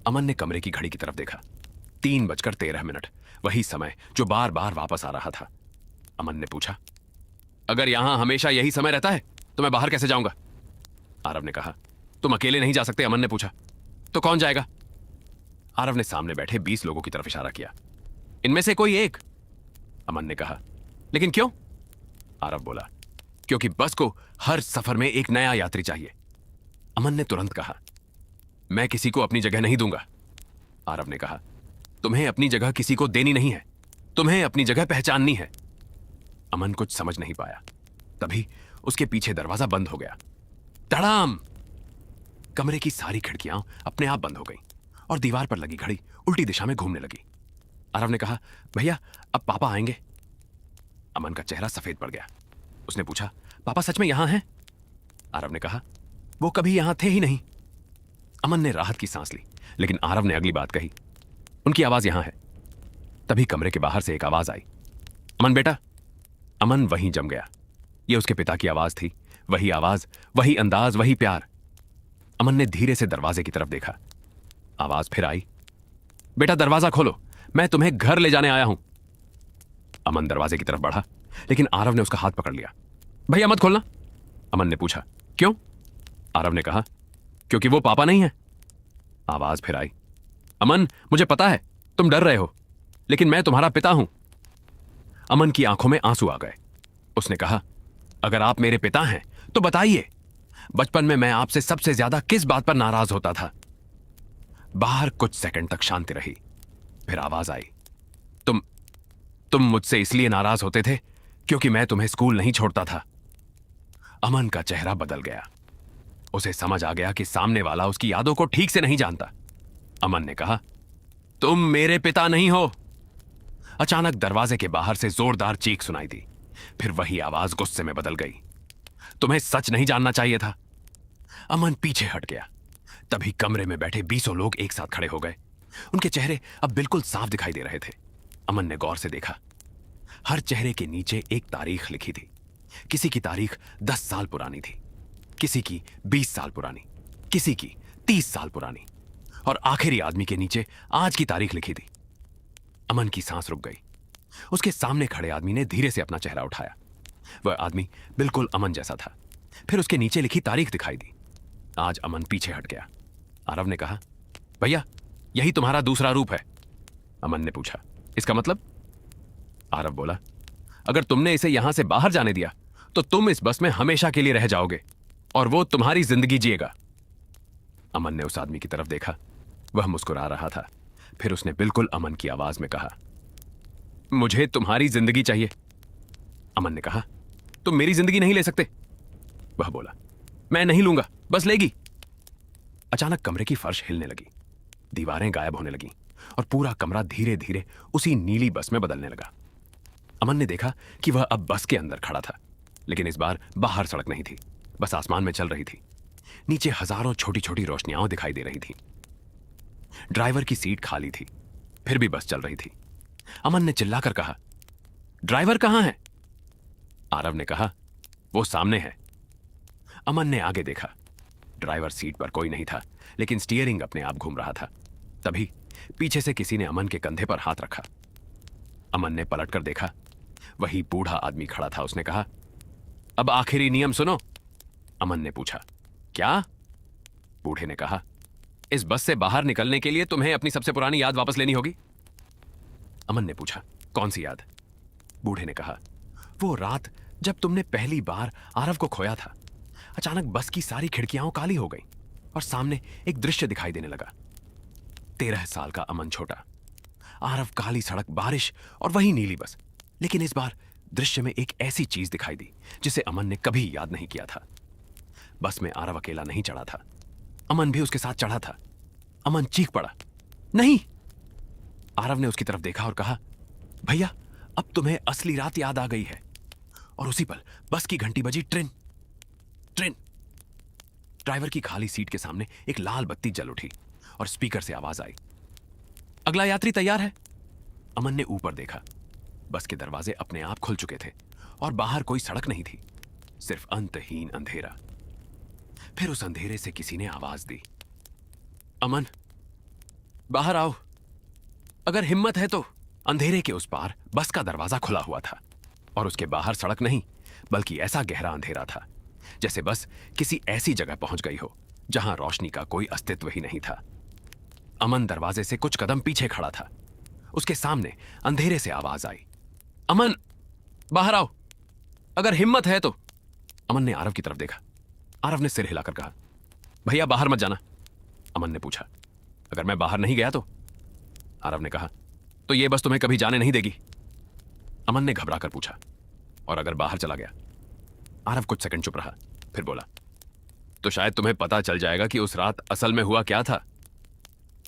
अमन ने कमरे की घड़ी की तरफ देखा। 3:13, वही समय जो बार बार वापस आ रहा था। अमन ने पूछा, अगर यहां हमेशा यही समय रहता है तो मैं बाहर कैसे जाऊंगा? आरव ने कहा, तुम अकेले नहीं जा सकते। अमन ने पूछा, तो कौन जाएगा? आरव ने सामने बैठे 20 लोगों की तरफ इशारा किया, इनमें से कोई एक। अमन ने कहा। लेकिन क्यों? आरव बोला। क्योंकि बस को हर सफर में एक नया यात्री चाहिए। अमन ने तुरंत कहा। मैं किसी को अपनी जगह नहीं दूंगा। आरव ने कहा। तुम्हें अपनी जगह किसी को देनी नहीं है, तुम्हें अपनी जगह पहचाननी है। अमन कुछ समझ नहीं पाया। तभी उसके पीछे दरवाजा बंद हो गया। धड़ाम! कमरे की सारी खिड़कियां अपने आप बंद हो गईं और दीवार पर लगी घड़ी उल्टी दिशा में घूमने लगी। आरव ने कहा, भैया अब पापा आएंगे। अमन का चेहरा सफेद पड़ गया। उसने पूछा, पापा सच में यहां हैं? आरव ने कहा, वो कभी यहां थे ही नहीं। अमन ने राहत की सांस ली, लेकिन आरव ने अगली बात कही, उनकी आवाज यहां है। तभी कमरे के बाहर से एक आवाज आई, अमन बेटा। अमन वहीं जम गया। यह उसके पिता की आवाज थी। वही आवाज, वही अंदाज, वही प्यार। अमन ने धीरे से दरवाजे की तरफ देखा। आवाज फिर आई, बेटा दरवाजा खोलो, मैं तुम्हें घर ले जाने आया हूं। अमन दरवाजे की तरफ बढ़ा, लेकिन आरव ने उसका हाथ पकड़ लिया। भैया मत खोलना। अमन ने पूछा, क्यों? आरव ने कहा, क्योंकि वो पापा नहीं है। आवाज फिर आई, अमन मुझे पता है तुम डर रहे हो, लेकिन मैं तुम्हारा पिता हूं। अमन की आंखों में आंसू आ गए। उसने कहा, अगर आप मेरे पिता हैं तो बताइए, बचपन में मैं आपसे सबसे ज्यादा किस बात पर नाराज होता था? बाहर कुछ सेकंड तक शांति रही। फिर आवाज आई, तुम मुझसे इसलिए नाराज होते थे क्योंकि मैं तुम्हें स्कूल नहीं छोड़ता था। अमन का चेहरा बदल गया। उसे समझ आ गया कि सामने वाला उसकी यादों को ठीक से नहीं जानता। अमन ने कहा, तुम मेरे पिता नहीं हो। अचानक दरवाजे के बाहर से जोरदार चीख सुनाई दी। फिर वही आवाज गुस्से में बदल गई, तुम्हें सच नहीं जानना चाहिए था। अमन पीछे हट गया। तभी कमरे में बैठे 20 लोग एक साथ खड़े हो गए। उनके चेहरे अब बिल्कुल साफ दिखाई दे रहे थे। अमन ने गौर से देखा। हर चेहरे के नीचे एक तारीख लिखी थी। किसी की तारीख 10 साल पुरानी थी, किसी की 20 साल पुरानी, किसी की 30 साल पुरानी, और आखिरी आदमी के नीचे आज की तारीख लिखी थी। अमन की सांस रुक गई। उसके सामने खड़े आदमी ने धीरे से अपना चेहरा उठाया। वह आदमी बिल्कुल अमन जैसा था। फिर उसके नीचे लिखी तारीख दिखाई दी। आज अमन पीछे हट गया। आरव ने कहा, भैया यही तुम्हारा दूसरा रूप है। अमन ने पूछा, इसका मतलब? आरव बोला, अगर तुमने इसे यहां से बाहर जाने दिया तो तुम इस बस में हमेशा के लिए रह जाओगे और वो तुम्हारी जिंदगी जिएगा। अमन ने उस आदमी की तरफ देखा। वह मुस्कुरा रहा था। फिर उसने बिल्कुल अमन की आवाज में कहा, मुझे तुम्हारी जिंदगी चाहिए। अमन ने कहा, तुम मेरी जिंदगी नहीं ले सकते। वह बोला, मैं नहीं लूंगा, बस लेगी। अचानक कमरे की फर्श हिलने लगी, दीवारें गायब होने लगीं और पूरा कमरा धीरे धीरे उसी नीली बस में बदलने लगा। अमन ने देखा कि वह अब बस के अंदर खड़ा था, लेकिन इस बार बाहर सड़क नहीं थी, बस आसमान में चल रही थी। नीचे हजारों छोटी छोटी रोशनियां दिखाई दे रही थी। ड्राइवर की सीट खाली थी, फिर भी बस चल रही थी। अमन ने चिल्लाकर कहा, ड्राइवर कहां है? आरव ने कहा, वो सामने है। अमन ने आगे देखा। ड्राइवर सीट पर कोई नहीं था, लेकिन स्टीयरिंग अपने आप घूम रहा था। तभी पीछे से किसी ने अमन के कंधे पर हाथ रखा। अमन ने पलटकर देखा। वही बूढ़ा आदमी खड़ा था। उसने कहा, अब आखिरी नियम सुनो। अमन ने पूछा, क्या? बूढ़े ने कहा, इस बस से बाहर निकलने के लिए तुम्हें अपनी सबसे पुरानी याद वापस लेनी होगी। अमन ने पूछा, कौन सी याद? बूढ़े ने कहा, वो रात जब तुमने पहली बार आरव को खोया था। अचानक बस की सारी खिड़कियां काली हो गई और सामने एक दृश्य दिखाई देने लगा। 13 साल का अमन छोटा, आरव, काली सड़क, बारिश और वही नीली बस। लेकिन इस बार दृश्य में एक ऐसी चीज दिखाई दी जिसे अमन ने कभी याद नहीं किया था। बस में आरव अकेला नहीं चढ़ा था, अमन भी उसके साथ चढ़ा था। अमन चीख पड़ा, नहीं। आरव ने उसकी तरफ देखा और कहा, भैया अब तुम्हें असली रात याद आ गई है। और उसी पल बस की घंटी बजी। Train train. ड्राइवर की खाली सीट के सामने एक लाल बत्ती जल उठी और स्पीकर से आवाज आई, अगला यात्री तैयार है। अमन ने ऊपर देखा। बस के दरवाजे अपने आप खुल चुके थे और बाहर कोई सड़क नहीं थी, सिर्फ अंतहीन अंधेरा। फिर उस अंधेरे से किसी ने आवाज दी, अमन बाहर आओ, अगर हिम्मत है तो। अंधेरे के उस पार बस का दरवाजा खुला हुआ था और उसके बाहर सड़क नहीं, बल्कि ऐसा गहरा अंधेरा था जैसे बस किसी ऐसी जगह पहुंच गई हो जहां रोशनी का कोई अस्तित्व ही नहीं था। अमन दरवाजे से कुछ कदम पीछे खड़ा था। उसके सामने अंधेरे से आवाज आई, अमन, बाहर आओ, अगर हिम्मत है तो। अमन ने आरव की तरफ देखा। आरव ने सिर हिलाकर कहा, भैया बाहर मत जाना। अमन ने पूछा, अगर मैं बाहर नहीं गया तो? आरव ने कहा, तो ये बस तुम्हें कभी जाने नहीं देगी। अमन ने घबरा कर पूछा, और अगर बाहर चला गया? आरव कुछ सेकंड चुप रहा, फिर बोला, तो शायद तुम्हें पता चल जाएगा कि उस रात असल में हुआ क्या था।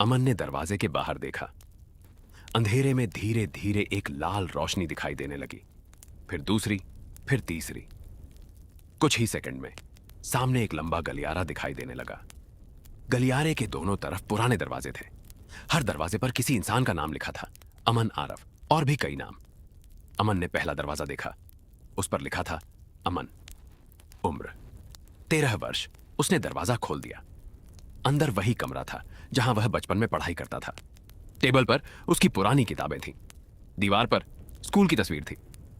अमन ने दरवाजे के बाहर देखा। अंधेरे में धीरे धीरे एक लाल रोशनी दिखाई देने लगी, फिर दूसरी, फिर तीसरी। कुछ ही सेकंड में सामने एक लंबा गलियारा दिखाई देने लगा। गलियारे के दोनों तरफ पुराने दरवाजे थे। हर दरवाजे पर किसी इंसान का नाम लिखा था, अमन, आरव और भी कई नाम। अमन ने पहला दरवाजा देखा। उस पर लिखा था अमन, उम्र 13 वर्ष। उसने दरवाजा खोल दिया। अंदर वही कमरा था जहां वह बचपन में पढ़ाई करता था। टेबल पर उसकी पुरानी किताबें थीं। दीवार पर स्कूल की तस्वीर थी,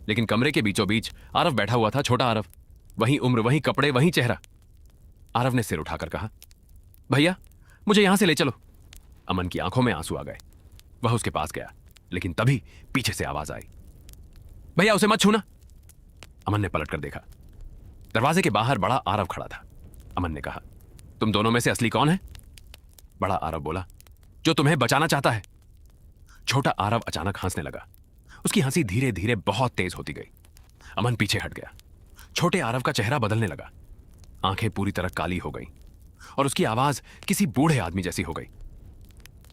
लेकिन कमरे के बीचों बीच आरव बैठा हुआ था, छोटा आरव। वही उम्र, वही कपड़े, वही चेहरा। आरव ने सिर उठाकर कहा, भैया मुझे यहां से ले चलो। अमन की आंखों में आंसू आ गए। वह उसके पास गया, लेकिन तभी पीछे से आवाज आई, भैया उसे मत छूना। अमन ने पलटकर देखा। दरवाजे के बाहर बड़ा आरव खड़ा था। अमन ने कहा, तुम दोनों में से असली कौन है? बड़ा आरव बोला, जो तुम्हें बचाना चाहता है। छोटा आरव अचानक हंसने लगा। उसकी हंसी धीरे धीरे बहुत तेज होती गई। अमन पीछे हट गया। छोटे आरव का चेहरा बदलने लगा। आंखें पूरी तरह काली हो गई और उसकी आवाज किसी बूढ़े आदमी जैसी हो गई।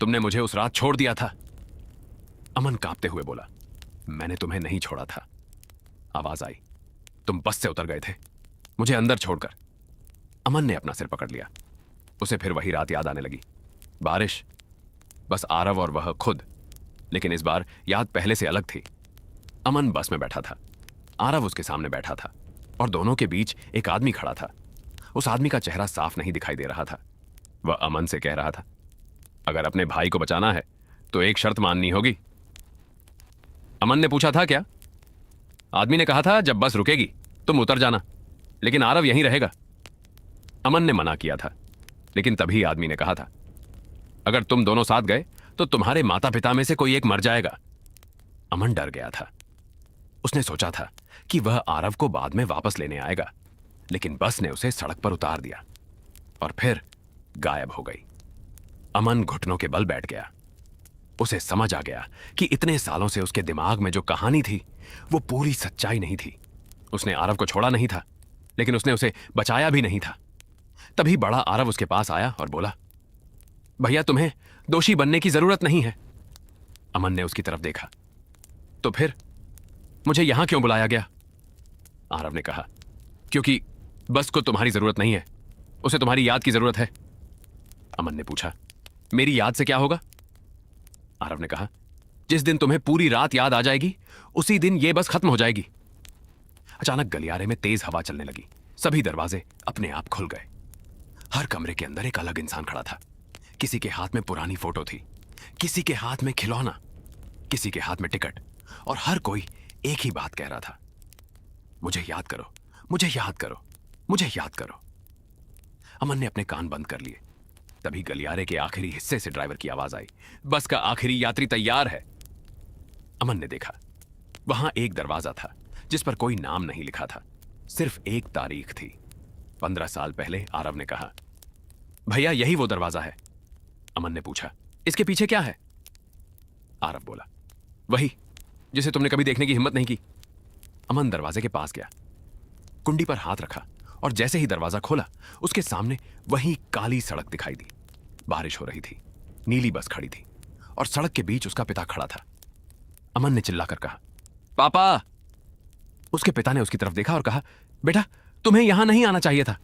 तुमने मुझे उस रात छोड़ दिया था। अमन कांपते हुए बोला, मैंने तुम्हें नहीं छोड़ा था। आवाज आई, तुम बस से उतर गए थे, मुझे अंदर छोड़कर। अमन ने अपना सिर पकड़ लिया। उसे फिर वही रात याद आने लगी। बारिश, बस आरव और वह खुद, लेकिन इस बार याद पहले से अलग थी। अमन बस में बैठा था। आरव उसके सामने बैठा था और दोनों के बीच एक आदमी खड़ा था। उस आदमी का चेहरा साफ नहीं दिखाई दे रहा था। वह अमन से कह रहा था, अगर अपने भाई को बचाना है तो एक शर्त माननी होगी। अमन ने पूछा, था क्या? आदमी ने कहा था, जब बस रुकेगी तुम उतर जाना, लेकिन आरव यहीं रहेगा। अमन ने मना किया था, लेकिन तभी आदमी ने कहा था, अगर तुम दोनों साथ गए तो तुम्हारे माता पिता में से कोई एक मर जाएगा। अमन डर गया था। उसने सोचा था कि वह आरव को बाद में वापस लेने आएगा, लेकिन बस ने उसे सड़क पर उतार दिया और फिर गायब हो गई। अमन घुटनों के बल बैठ गया। उसे समझ आ गया कि इतने सालों से उसके दिमाग में जो कहानी थी वो पूरी सच्चाई नहीं थी। उसने आरव को छोड़ा नहीं था, लेकिन उसने उसे बचाया भी नहीं था। तभी बड़ा आरव उसके पास आया और बोला, भैया तुम्हें दोषी बनने की जरूरत नहीं है। अमन ने उसकी तरफ देखा। तो फिर मुझे यहां क्यों बुलाया गया? आरव ने कहा, क्योंकि बस को तुम्हारी जरूरत नहीं है, उसे तुम्हारी याद की जरूरत है। अमन ने पूछा, मेरी याद से क्या होगा? आरव ने कहा, जिस दिन तुम्हें पूरी रात याद आ जाएगी उसी दिन यह बस खत्म हो जाएगी। अचानक गलियारे में तेज हवा चलने लगी। सभी दरवाजे अपने आप खुल गए। हर कमरे के अंदर एक अलग इंसान खड़ा था। किसी के हाथ में पुरानी फोटो थी, किसी के हाथ में खिलौना, किसी के हाथ में टिकट, और हर कोई एक ही बात कह रहा था, मुझे याद करो, मुझे याद करो, मुझे याद करो। अमन ने अपने कान बंद कर लिए। तभी गलियारे के आखिरी हिस्से से ड्राइवर की आवाज आई, बस का आखिरी यात्री तैयार है। अमन ने देखा, वहां एक दरवाजा था जिस पर कोई नाम नहीं लिखा था, सिर्फ एक तारीख थी। 15 साल पहले। आरव ने कहा, भैया यही वो दरवाजा है। अमन ने पूछा, इसके पीछे क्या है? आरव बोला, वही जिसे तुमने कभी देखने की हिम्मत नहीं की। अमन दरवाजे के पास गया, कुंडी पर हाथ रखा और जैसे ही दरवाजा खोला उसके सामने वही काली सड़क दिखाई दी। बारिश हो रही थी, नीली बस खड़ी थी और सड़क के बीच उसका पिता खड़ा था। अमन ने चिल्लाकर कहा, पापा। उसके पिता ने उसकी तरफ देखा और कहा, बेटा तुम्हें यहां नहीं आना चाहिए था।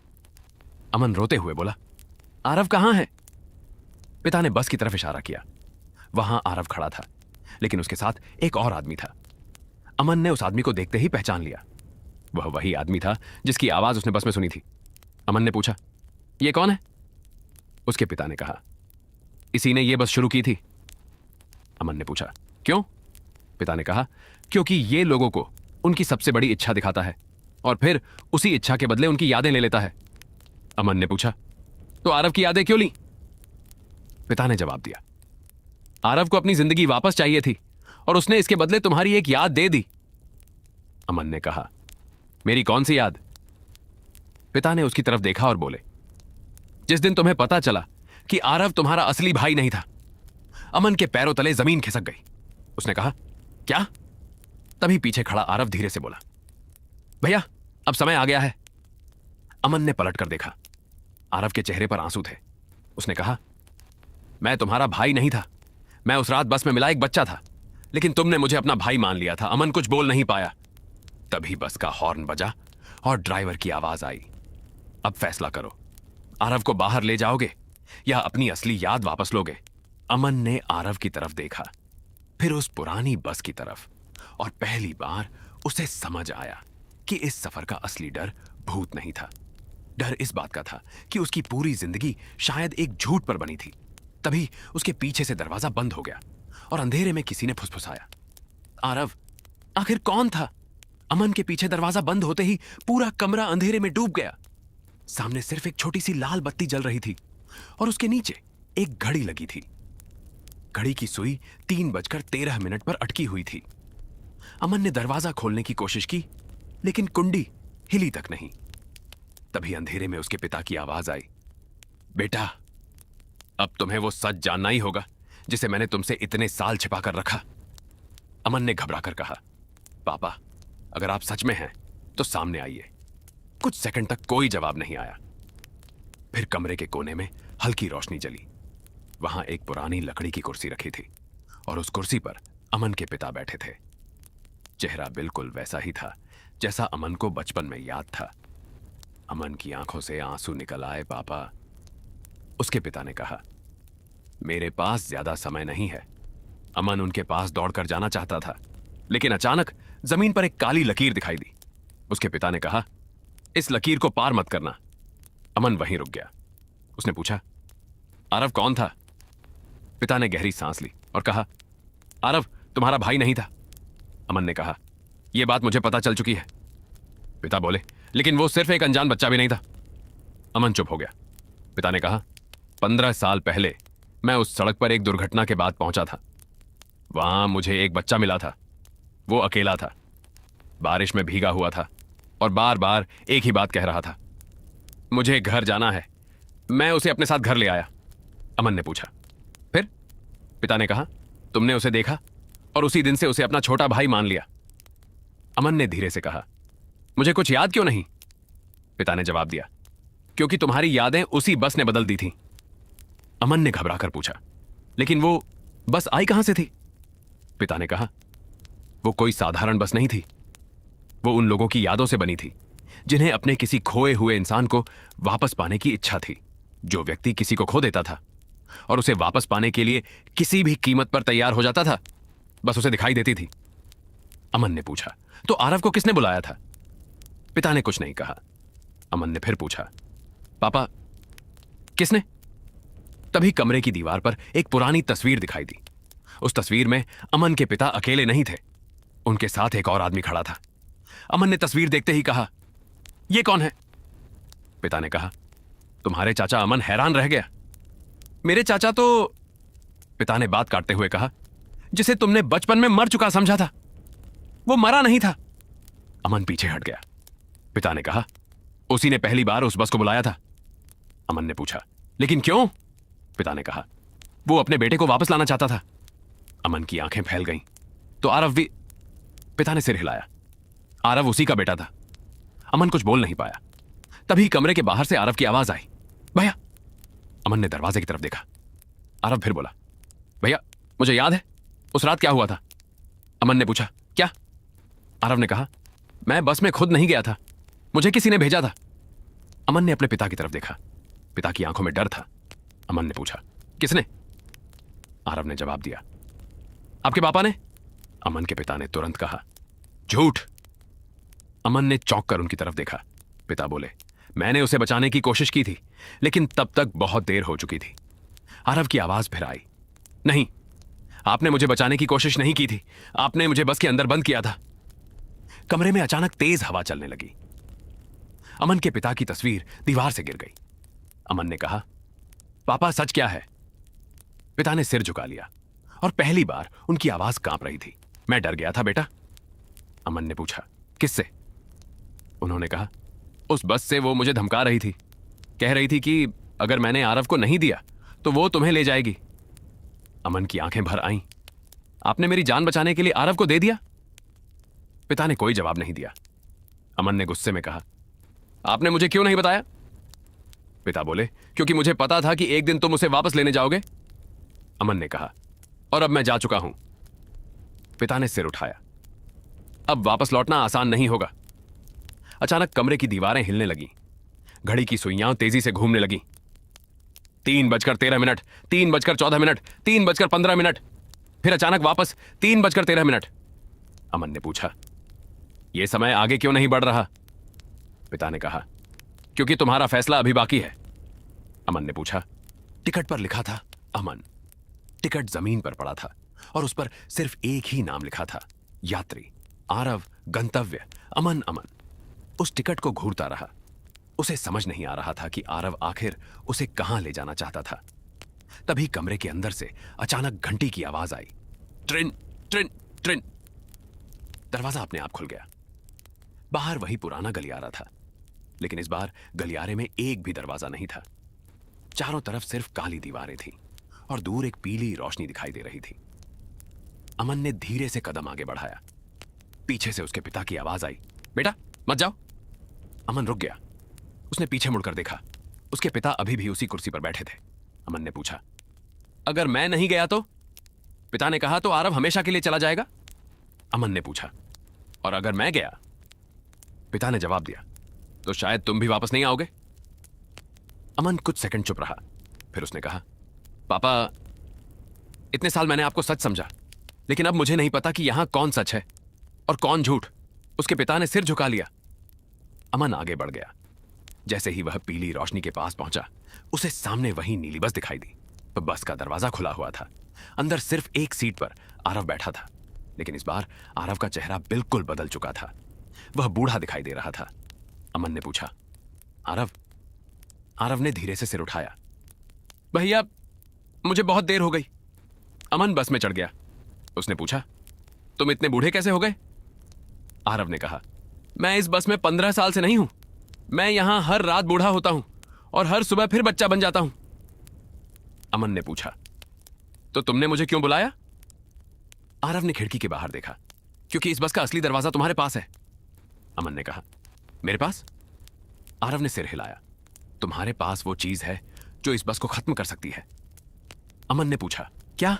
अमन रोते हुए बोला, आरव कहां है? पिता ने बस की तरफ इशारा किया। वहां आरव खड़ा था, लेकिन उसके साथ एक और आदमी था। अमन ने उस आदमी को देखते ही पहचान लिया। वह वही आदमी था जिसकी आवाज उसने बस में सुनी थी। अमन ने पूछा, यह कौन है? उसके पिता ने कहा, इसी ने यह बस शुरू की थी। अमन ने पूछा, क्यों? पिता ने कहा, क्योंकि ये लोगों को उनकी सबसे बड़ी इच्छा दिखाता है और फिर उसी इच्छा के बदले उनकी यादें ले लेता है। अमन ने पूछा, तो आरव की यादें क्यों ली? पिता ने जवाब दिया, आरव को अपनी जिंदगी वापस चाहिए थी और उसने इसके बदले तुम्हारी एक याद दे दी। अमन ने कहा। मेरी कौन सी याद? पिता ने उसकी तरफ देखा और बोले, जिस दिन तुम्हें पता चला कि आरव तुम्हारा असली भाई नहीं था। अमन के पैरों तले जमीन खिसक गई। उसने कहा, क्या? तभी पीछे खड़ा आरव धीरे से बोला, भैया अब समय आ गया है। अमन ने पलट कर देखा। आरव के चेहरे पर आंसू थे। उसने कहा, मैं तुम्हारा भाई नहीं था। मैं उस रात बस में मिला एक बच्चा था, लेकिन तुमने मुझे अपना भाई मान लिया था। अमन कुछ बोल नहीं पाया। तभी बस का हॉर्न बजा और ड्राइवर की आवाज आई। अब फैसला करो, आरव को बाहर ले जाओगे या अपनी असली याद वापस लोगे? अमन ने आरव की तरफ देखा, फिर उस पुरानी बस की तरफ, और पहली बार उसे समझ आया कि इस सफर का असली डर भूत नहीं था। डर इस बात का था कि उसकी पूरी जिंदगी शायद एक झूठ पर बनी थी। तभी उसके पीछे से दरवाजा बंद हो गया और अंधेरे में किसी ने फुसफुसाया, आरव, आखिर कौन था? अमन के पीछे दरवाजा बंद होते ही पूरा कमरा अंधेरे में डूब गया। सामने सिर्फ एक छोटी सी लाल बत्ती जल रही थी और उसके नीचे एक घड़ी लगी थी। घड़ी की सुई 3:13 पर अटकी हुई थी। अमन ने दरवाजा खोलने की कोशिश की, लेकिन कुंडी हिली तक नहीं। तभी अंधेरे में उसके पिता की आवाज आई, बेटा, अब तुम्हें वो सच जानना ही होगा जिसे मैंने तुमसे इतने साल छिपा कर रखा। अमन ने घबराकर कहा, पापा, अगर आप सच में हैं तो सामने आइए। कुछ सेकंड तक कोई जवाब नहीं आया। फिर कमरे के कोने में हल्की रोशनी जली। वहां एक पुरानी लकड़ी की कुर्सी रखी थी और उस कुर्सी पर अमन के पिता बैठे थे। चेहरा बिल्कुल वैसा ही था जैसा अमन को बचपन में याद था। अमन की आंखों से आंसू निकल आए। पापा, उसके पिता ने कहा, मेरे पास ज्यादा समय नहीं है। अमन उनके पास दौड़कर जाना चाहता था, लेकिन अचानक जमीन पर एक काली लकीर दिखाई दी। उसके पिता ने कहा, इस लकीर को पार मत करना। अमन वहीं रुक गया। उसने पूछा, आरव कौन था? पिता ने गहरी सांस ली और कहा, आरव तुम्हारा भाई नहीं था। अमन ने कहा, यह बात मुझे पता चल चुकी है। पिता बोले, लेकिन वो सिर्फ एक अनजान बच्चा भी नहीं था। अमन चुप हो गया। पिता ने कहा, 15 साल पहले मैं उस सड़क पर एक दुर्घटना के बाद पहुंचा था। वहां मुझे एक बच्चा मिला था। वो अकेला था, बारिश में भीगा हुआ था और बार बार एक ही बात कह रहा था, मुझे घर जाना है। मैं उसे अपने साथ घर ले आया। अमन ने पूछा, फिर? पिता ने कहा, तुमने उसे देखा और उसी दिन से उसे अपना छोटा भाई मान लिया। अमन ने धीरे से कहा, मुझे कुछ याद क्यों नहीं? पिता ने जवाब दिया, क्योंकि तुम्हारी यादें उसी बस ने बदल दी थी। अमन ने घबराकर पूछा, लेकिन वो बस आई कहां से थी? पिता ने कहा, वो कोई साधारण बस नहीं थी। वो उन लोगों की यादों से बनी थी जिन्हें अपने किसी खोए हुए इंसान को वापस पाने की इच्छा थी। जो व्यक्ति किसी को खो देता था और उसे वापस पाने के लिए किसी भी कीमत पर तैयार हो जाता था, बस उसे दिखाई देती थी। अमन ने पूछा, तो आरव को किसने बुलाया था? पिता ने कुछ नहीं कहा। अमन ने फिर पूछा, पापा, किसने? तभी कमरे की दीवार पर एक पुरानी तस्वीर दिखाई दी। उस तस्वीर में अमन के पिता अकेले नहीं थे, उनके साथ एक और आदमी खड़ा था। अमन ने तस्वीर देखते ही कहा, यह कौन है? पिता ने कहा, तुम्हारे चाचा। अमन हैरान रह गया। मेरे चाचा तो, पिता ने बात काटते हुए कहा, जिसे तुमने बचपन में मर चुका समझा था, वो मरा नहीं था। अमन पीछे हट गया। पिता ने कहा, उसी ने पहली बार उस बस को बुलाया था। अमन ने पूछा, लेकिन क्यों? पिता ने कहा, वो अपने बेटे को वापस लाना चाहता था। अमन की आंखें फैल गईं। तो आरव भी? पिता ने सिर हिलाया। आरव उसी का बेटा था। अमन कुछ बोल नहीं पाया। तभी कमरे के बाहर से आरव की आवाज आई, भैया। अमन ने दरवाजे की तरफ देखा। आरव फिर बोला, भैया, मुझे याद है उस रात क्या हुआ था? अमन ने पूछा, क्या? आरव ने कहा, मैं बस में खुद नहीं गया था, मुझे किसी ने भेजा था। अमन ने अपने पिता की तरफ देखा। पिता की आंखों में डर था। अमन ने पूछा, किसने? आरव ने जवाब दिया, आपके पापा ने। अमन के पिता ने तुरंत कहा, झूठ। अमन ने चौंक कर उनकी तरफ देखा। पिता बोले, मैंने उसे बचाने की कोशिश की थी, लेकिन तब तक बहुत देर हो चुकी थी। आरव की आवाज फिर आई, नहीं, आपने मुझे बचाने की कोशिश नहीं की थी, आपने मुझे बस के अंदर बंद किया था। कमरे में अचानक तेज हवा चलने लगी। अमन के पिता की तस्वीर दीवार से गिर गई। अमन ने कहा, पापा, सच क्या है? पिता ने सिर झुका लिया और पहली बार उनकी आवाज कांप रही थी। मैं डर गया था बेटा। अमन ने पूछा, किससे? उन्होंने कहा, उस बस से। वो मुझे धमका रही थी, कह रही थी कि अगर मैंने आरव को नहीं दिया तो वो तुम्हें ले जाएगी। अमन की आंखें भर आईं। आपने मेरी जान बचाने के लिए आरव को दे दिया? पिता ने कोई जवाब नहीं दिया। अमन ने गुस्से में कहा, आपने मुझे क्यों नहीं बताया? पिता बोले, क्योंकि मुझे पता था कि एक दिन तुम उसे वापस लेने जाओगे। अमन ने कहा, और अब मैं जा चुका हूं। पिता ने सिर उठाया। अब वापस लौटना आसान नहीं होगा। अचानक कमरे की दीवारें हिलने लगीं। घड़ी की सुइयां तेजी से घूमने लगीं। 3:13, 3:14, 3:15। फिर अचानक वापस 3:13। अमन ने पूछा, यह समय आगे क्यों नहीं बढ़ रहा? पिता ने कहा, क्योंकि तुम्हारा फैसला अभी बाकी है। अमन ने पूछा, टिकट पर लिखा था अमन। टिकट जमीन पर पड़ा था और उस पर सिर्फ एक ही नाम लिखा था, यात्री आरव, गंतव्य अमन। अमन उस टिकट को घूरता रहा। उसे समझ नहीं आ रहा था कि आरव आखिर उसे कहां ले जाना चाहता था। तभी कमरे के अंदर से अचानक घंटी की आवाज आई। ट्रिन ट्रिन ट्रिन। दरवाजा अपने आप खुल गया। बाहर वही पुराना गलियारा था, लेकिन इस बार गलियारे में एक भी दरवाजा नहीं था। चारों तरफ सिर्फ काली दीवारें थीं और दूर एक पीली रोशनी दिखाई दे रही थी। अमन ने धीरे से कदम आगे बढ़ाया। पीछे से उसके पिता की आवाज आई, बेटा मत जाओ। अमन रुक गया। उसने पीछे मुड़कर देखा। उसके पिता अभी भी उसी कुर्सी पर बैठे थे। अमन ने पूछा, अगर मैं नहीं गया तो? पिता ने कहा, तो आरव हमेशा के लिए चला जाएगा। अमन ने पूछा, और अगर मैं गया? पिता ने जवाब दिया, तो शायद तुम भी वापस नहीं आओगे। अमन कुछ सेकंड चुप रहा। फिर उसने कहा, पापा, इतने साल मैंने आपको सच समझा, लेकिन अब मुझे नहीं पता कि यहां कौन सच है और कौन झूठ। उसके पिता ने सिर झुका लिया। अमन आगे बढ़ गया। जैसे ही वह पीली रोशनी के पास पहुंचा, उसे सामने वही नीली बस दिखाई दी। बस का दरवाजा खुला हुआ था। अंदर सिर्फ एक सीट पर आरव बैठा था, लेकिन इस बार आरव का चेहरा बिल्कुल बदल चुका था। वह बूढ़ा दिखाई दे रहा था। अमन ने पूछा, आरव? आरव ने धीरे से सिर उठाया। भैया, मुझे बहुत देर हो गई। अमन बस में चढ़ गया। उसने पूछा, तुम इतने बूढ़े कैसे हो गए? आरव ने कहा, मैं इस बस में 15 साल से नहीं हूं। मैं यहां हर रात बूढ़ा होता हूं और हर सुबह फिर बच्चा बन जाता हूं। अमन ने पूछा, तो तुमने मुझे क्यों बुलाया? आरव ने खिड़की के बाहर देखा। क्योंकि इस बस का असली दरवाजा तुम्हारे पास है। अमन ने कहा, मेरे पास? आरव ने सिर हिलाया। तुम्हारे पास वो चीज है जो इस बस को खत्म कर सकती है। अमन ने पूछा, क्या?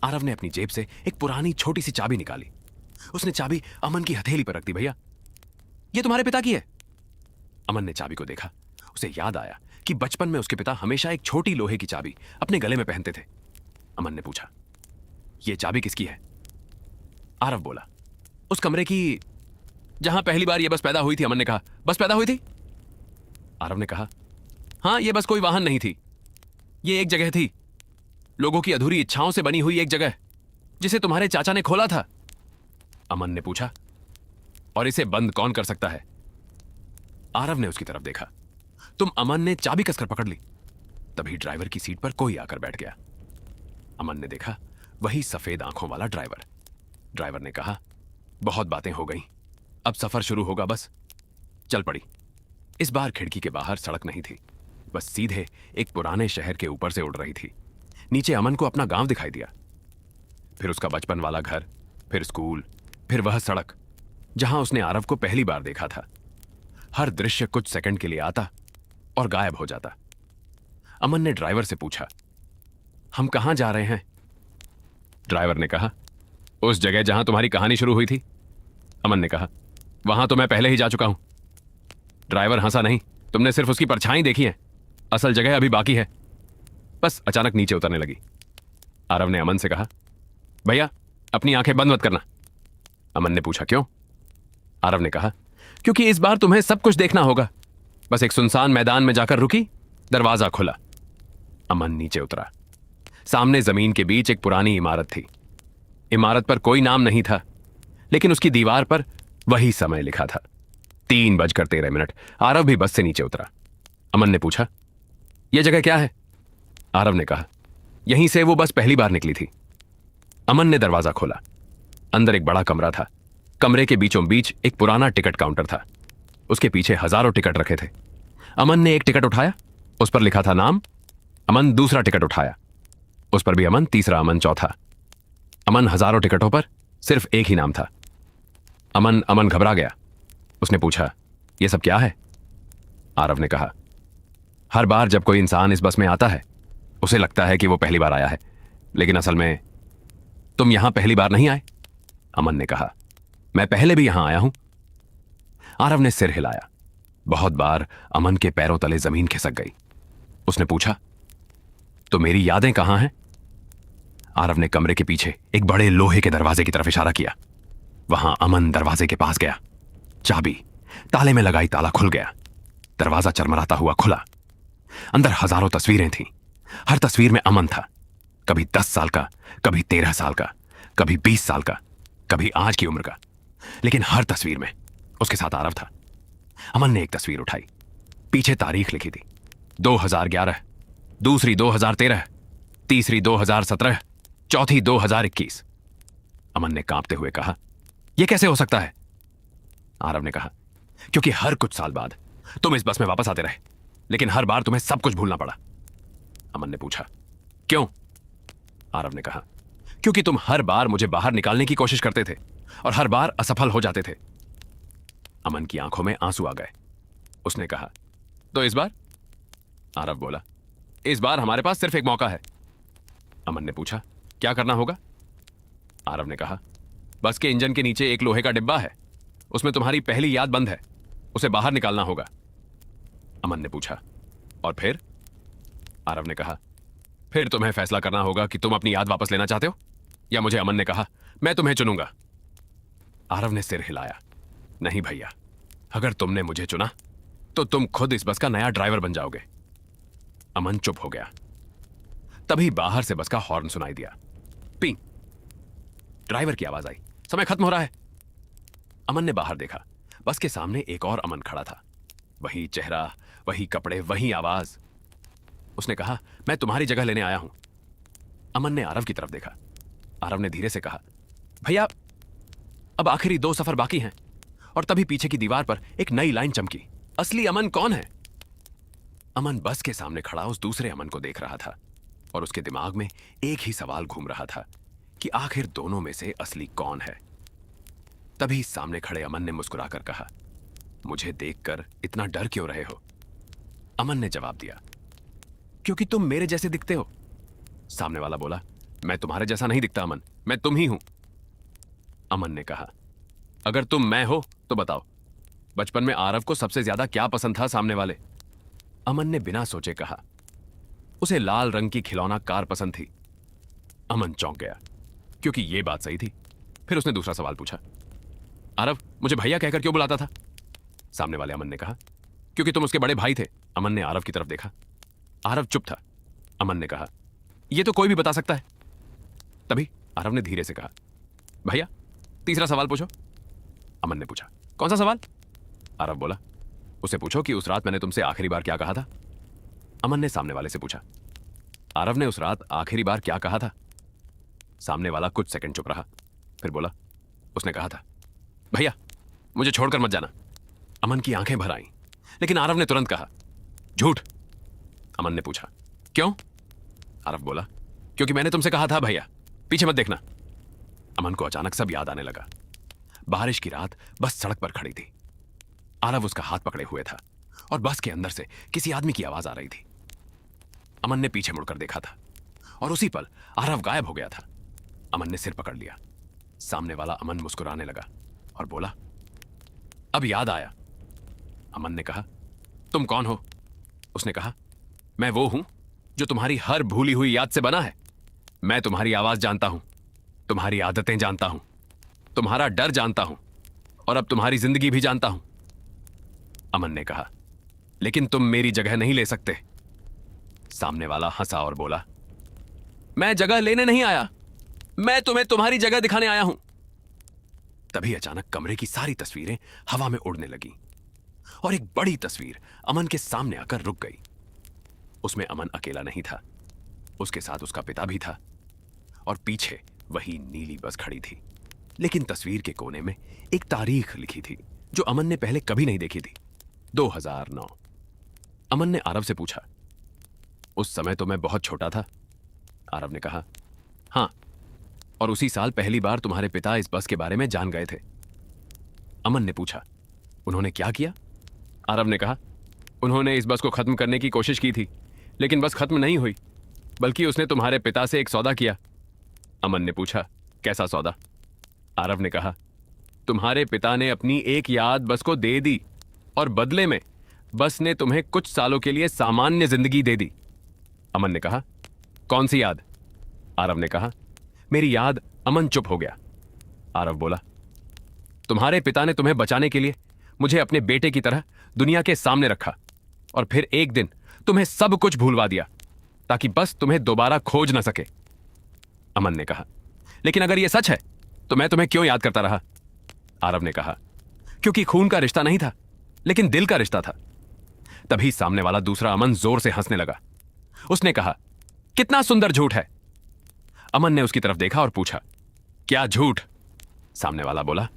आरव ने अपनी जेब से एक पुरानी छोटी सी चाबी निकाली। उसने चाबी अमन की हथेली पर रख दी। भैया, ये तुम्हारे पिता की है। अमन ने चाबी को देखा। उसे याद आया कि बचपन में उसके पिता हमेशा एक छोटी लोहे की चाबी अपने गले में पहनते थे। अमन ने पूछा, यह चाबी किसकी है? आरव बोला, उस कमरे की जहां पहली बार यह बस पैदा हुई थी। अमन ने कहा, बस पैदा हुई थी? आरव ने कहा, हां, यह बस कोई वाहन नहीं थी। यह एक जगह थी, लोगों की अधूरी इच्छाओं से बनी हुई एक जगह, जिसे तुम्हारे चाचा ने खोला था। अमन ने पूछा, और इसे बंद कौन कर सकता है? आरव ने उसकी तरफ देखा। तुम अमन ने चाबी कसकर पकड़ ली। तभी ड्राइवर की सीट पर कोई आकर बैठ गया। अमन ने देखा, वही सफेद आंखों वाला ड्राइवर। ड्राइवर ने कहा, बहुत बातें हो गईं, अब सफर शुरू होगा। बस चल पड़ी। इस बार खिड़की के बाहर सड़क नहीं थी, बस सीधे एक पुराने शहर के ऊपर से उड़ रही थी। नीचे अमन को अपना गांव दिखाई दिया, फिर उसका बचपन वाला घर, फिर स्कूल, फिर वह सड़क जहां उसने आरव को पहली बार देखा था। हर दृश्य कुछ सेकंड के लिए आता और गायब हो जाता। अमन ने ड्राइवर से पूछा, हम कहां जा रहे हैं? ड्राइवर ने कहा, उस जगह जहां तुम्हारी कहानी शुरू हुई थी। अमन ने कहा, वहां तो मैं पहले ही जा चुका हूं। ड्राइवर हंसा नहीं, तुमने सिर्फ उसकी परछाई देखी है, असल जगह अभी बाकी है। बस अचानक नीचे उतरने लगी। आरव ने अमन से कहा, भैया, अपनी आंखें बंद मत करना। अमन ने पूछा, क्यों? आरव ने कहा, क्योंकि इस बार तुम्हें सब कुछ देखना होगा। बस एक सुनसान मैदान में जाकर रुकी, दरवाजा खुला। अमन नीचे उतरा। सामने जमीन के बीच एक पुरानी इमारत थी। इमारत पर कोई नाम नहीं था, लेकिन उसकी दीवार पर वही समय लिखा था, 3:13। आरव भी बस से नीचे उतरा। अमन ने पूछा, यह जगह क्या है? आरव ने कहा, यहीं से वो बस पहली बार निकली थी। अमन ने दरवाजा खोला। अंदर एक बड़ा कमरा था। कमरे के बीचों बीच एक पुराना टिकट काउंटर था। उसके पीछे हजारों टिकट रखे थे। अमन ने एक टिकट उठाया, उस पर लिखा था नाम। अमन दूसरा टिकट उठाया, उस पर भी अमन, तीसरा अमन, चौथा अमन। हजारों टिकटों पर सिर्फ एक ही नाम था। अमन घबरा गया। उसने पूछा, यह सब क्या है? आरव ने कहा, हर बार जब कोई इंसान इस बस में आता है उसे लगता है कि वो पहली बार आया है, लेकिन असल में तुम यहां पहली बार नहीं आए। अमन ने कहा, मैं पहले भी यहां आया हूं। आरव ने सिर हिलाया। बहुत बार अमन के पैरों तले जमीन खिसक गई। उसने पूछा, तो मेरी यादें कहां हैं? आरव ने कमरे के पीछे एक बड़े लोहे के दरवाजे की तरफ इशारा किया। वहां अमन दरवाजे के पास गया। चाबी ताले में लगाई, ताला खुल गया। दरवाजा चरमराता हुआ खुला। अंदर हजारों तस्वीरें थीं। हर तस्वीर में अमन था। कभी 10 साल का, कभी 13 साल का, कभी 20 साल का, कभी आज की उम्र का, लेकिन हर तस्वीर में उसके साथ आरव था। अमन ने एक तस्वीर उठाई। पीछे तारीख लिखी थी, 2011, दूसरी 2013, तीसरी 2017, चौथी 2021। अमन ने कांपते हुए कहा, यह कैसे हो सकता है? आरव ने कहा, क्योंकि हर कुछ साल बाद तुम इस बस में वापस आते रहे, लेकिन हर बार तुम्हें सब कुछ भूलना पड़ा। अमन ने पूछा, क्यों? आरव ने कहा, क्योंकि तुम हर बार मुझे बाहर निकालने की कोशिश करते थे और हर बार असफल हो जाते थे। अमन की आंखों में आंसू आ गए। उसने कहा, तो इस बार? आरव बोला, इस बार हमारे पास सिर्फ एक मौका है। अमन ने पूछा, क्या करना होगा? आरव ने कहा, बस के इंजन के नीचे एक लोहे का डिब्बा है, उसमें तुम्हारी पहली याद बंद है, उसे बाहर निकालना होगा। अमन ने पूछा, और फिर? आरव ने कहा, फिर तुम्हें फैसला करना होगा कि तुम अपनी याद वापस लेना चाहते हो या मुझे। अमन ने कहा, मैं तुम्हें चुनूंगा। आरव ने सिर हिलाया, नहीं भैया, अगर तुमने मुझे चुना तो तुम खुद इस बस का नया ड्राइवर बन जाओगे। अमन चुप हो गया। तभी बाहर से बस का हॉर्न सुनाई दिया। पी। ड्राइवर की आवाज आई, समय खत्म हो रहा है। अमन ने बाहर देखा। बस के सामने एक और अमन खड़ा था। वही चेहरा, वही कपड़े, वही आवाज। उसने कहा, मैं तुम्हारी जगह लेने आया हूं। अमन ने आरव की तरफ देखा। आरव ने धीरे से कहा, भैया, अब आखिरी 2 सफर बाकी हैं। और तभी पीछे की दीवार पर एक नई लाइन चमकी, असली अमन कौन है? अमन बस के सामने खड़ा उस दूसरे अमन को देख रहा था और उसके दिमाग में एक ही सवाल घूम रहा था कि आखिर दोनों में से असली कौन है। तभी सामने खड़े अमन ने मुस्कुराकर कहा, मुझे देखकर इतना डर क्यों रहे हो? अमन ने जवाब दिया, क्योंकि तुम मेरे जैसे दिखते हो। सामने वाला बोला, मैं तुम्हारे जैसा नहीं दिखता अमन, मैं तुम ही हूं। अमन ने कहा, अगर तुम मैं हो तो बताओ, बचपन में आरव को सबसे ज्यादा क्या पसंद था? सामने वाले अमन ने बिना सोचे कहा, उसे लाल रंग की खिलौना कार पसंद थी। अमन चौंक गया, क्योंकि यह बात सही थी। फिर उसने दूसरा सवाल पूछा, आरव मुझे भैया कहकर क्यों बुलाता था? सामने वाले अमन ने कहा, क्योंकि तुम उसके बड़े भाई थे। अमन ने आरव की तरफ देखा। आरव चुप था। अमन ने कहा, यह तो कोई भी बता सकता है। तभी आरव ने धीरे से कहा, भैया, तीसरा सवाल पूछो। अमन ने पूछा, कौन सा सवाल? आरव बोला, उसे पूछो कि उस रात मैंने तुमसे आखिरी बार क्या कहा था। अमन ने सामने वाले से पूछा, आरव ने उस रात आखिरी बार क्या कहा था? सामने वाला कुछ सेकंड चुप रहा, फिर बोला, उसने कहा था, भैया मुझे छोड़कर मत जाना। अमन की आंखें भर आईं, लेकिन आरव ने तुरंत कहा, झूठ। अमन ने पूछा, क्यों? आरव बोला, क्योंकि मैंने तुमसे कहा था भैया, पीछे मत देखना। अमन को अचानक सब याद आने लगा। बारिश की रात बस सड़क पर खड़ी थी। आरव उसका हाथ पकड़े हुए था और बस के अंदर से किसी आदमी की आवाज आ रही थी। अमन ने पीछे मुड़कर देखा था और उसी पल आरव गायब हो गया था। अमन ने सिर पकड़ लिया। सामने वाला अमन मुस्कुराने लगा और बोला, अब याद आया। अमन ने कहा, तुम कौन हो? उसने कहा, मैं वो हूं जो तुम्हारी हर भूली हुई याद से बना है। मैं तुम्हारी आवाज जानता हूं, तुम्हारी आदतें जानता हूं, तुम्हारा डर जानता हूं और अब तुम्हारी जिंदगी भी जानता हूं। अमन ने कहा, लेकिन तुम मेरी जगह नहीं ले सकते। सामने वाला हंसा और बोला, मैं जगह लेने नहीं आया, मैं तुम्हें तुम्हारी जगह दिखाने आया हूं। तभी अचानक कमरे की सारी तस्वीरें हवा में उड़ने लगी और एक बड़ी तस्वीर अमन के सामने आकर रुक गई। उसमें अमन अकेला नहीं था, उसके साथ उसका पिता भी था और पीछे वही नीली बस खड़ी थी। लेकिन तस्वीर के कोने में एक तारीख लिखी थी जो अमन ने पहले कभी नहीं देखी थी। 2009। अमन ने आरव से पूछा, उस समय तो मैं बहुत छोटा था। आरव ने कहा, हां, और उसी साल पहली बार तुम्हारे पिता इस बस के बारे में जान गए थे। अमन ने पूछा, उन्होंने क्या किया? आरव ने कहा, उन्होंने इस बस को खत्म करने की कोशिश की थी, लेकिन बस खत्म नहीं हुई, बल्कि उसने तुम्हारे पिता से एक सौदा किया। अमन ने पूछा, कैसा सौदा? आरव ने कहा, तुम्हारे पिता ने अपनी एक याद बस को दे दी और बदले में बस ने तुम्हें कुछ सालों के लिए सामान्य जिंदगी दे दी। अमन ने कहा, कौन सी याद? आरव ने कहा, मेरी याद। अमन चुप हो गया। आरव बोला, तुम्हारे पिता ने तुम्हें बचाने के लिए मुझे अपने बेटे की तरह दुनिया के सामने रखा और फिर एक दिन तुम्हें सब कुछ भूलवा दिया ताकि बस तुम्हें दोबारा खोज ना सके। अमन ने कहा, लेकिन अगर यह सच है तो मैं तुम्हें क्यों याद करता रहा? आरव ने कहा, क्योंकि खून का रिश्ता नहीं था, लेकिन दिल का रिश्ता था। तभी सामने वाला दूसरा अमन जोर से हंसने लगा। उसने कहा, कितना सुंदर झूठ है। अमन ने उसकी तरफ देखा और पूछा, क्या झूठ? सामने वाला बोला,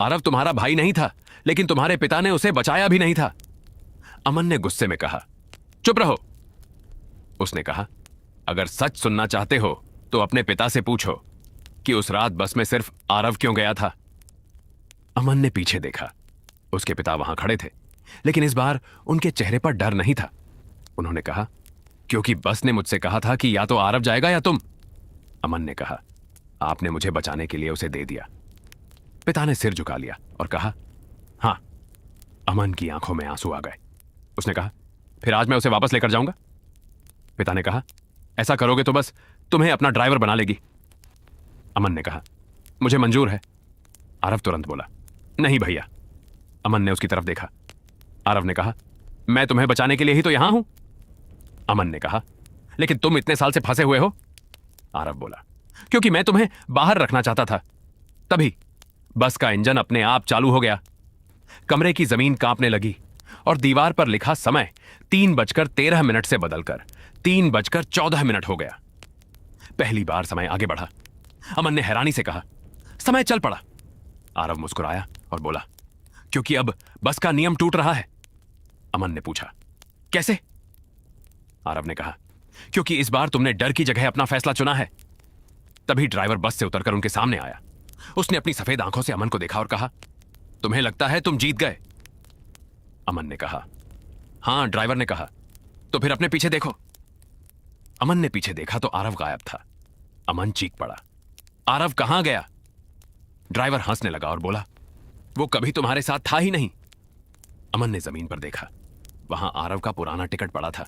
आरव तुम्हारा भाई नहीं था, लेकिन तुम्हारे पिता ने उसे बचाया भी नहीं था। अमन ने गुस्से में कहा, चुप रहो। उसने कहा, अगर सच सुनना चाहते हो तो अपने पिता से पूछो कि उस रात बस में सिर्फ आरव क्यों गया था। अमन ने पीछे देखा। उसके पिता वहां खड़े थे, लेकिन इस बार उनके चेहरे पर डर नहीं था। उन्होंने कहा, क्योंकि बस ने मुझसे कहा था कि या तो आरव जाएगा या तुम। अमन ने कहा, आपने मुझे बचाने के लिए उसे दे दिया। पिता ने सिर झुका लिया और कहा, हां। अमन की आंखों में आंसू आ गए। उसने कहा, फिर आज मैं उसे वापस लेकर जाऊंगा। पिता ने कहा, ऐसा करोगे तो बस तुम्हें अपना ड्राइवर बना लेगी। अमन ने कहा, मुझे मंजूर है। आरव तुरंत बोला, नहीं भैया। अमन ने उसकी तरफ देखा। आरव ने कहा, मैं तुम्हें बचाने के लिए ही तो यहां हूं। अमन ने कहा, लेकिन तुम इतने साल से फंसे हुए हो। आरव बोला, क्योंकि मैं तुम्हें बाहर रखना चाहता था। तभी बस का इंजन अपने आप चालू हो गया। कमरे की जमीन कांपने लगी और दीवार पर लिखा समय 3:13 से बदलकर 3:14 हो गया। पहली बार समय आगे बढ़ा। अमन ने हैरानी से कहा, समय चल पड़ा। आरव मुस्कुराया और बोला, क्योंकि अब बस का नियम टूट रहा है। अमन ने पूछा, कैसे? आरव ने कहा, क्योंकि इस बार तुमने डर की जगह अपना फैसला चुना है। तभी ड्राइवर बस से उतरकर उनके सामने आया। उसने अपनी सफेद आंखों से अमन को देखा और कहा, तुम्हें लगता है तुम जीत गए? अमन ने कहा, हां। ड्राइवर ने कहा, तो फिर अपने पीछे देखो। अमन ने पीछे देखा तो आरव गायब था। अमन चीख पड़ा, आरव कहां गया? ड्राइवर हंसने लगा और बोला, वो कभी तुम्हारे साथ था ही नहीं। अमन ने जमीन पर देखा। वहां आरव का पुराना टिकट पड़ा था,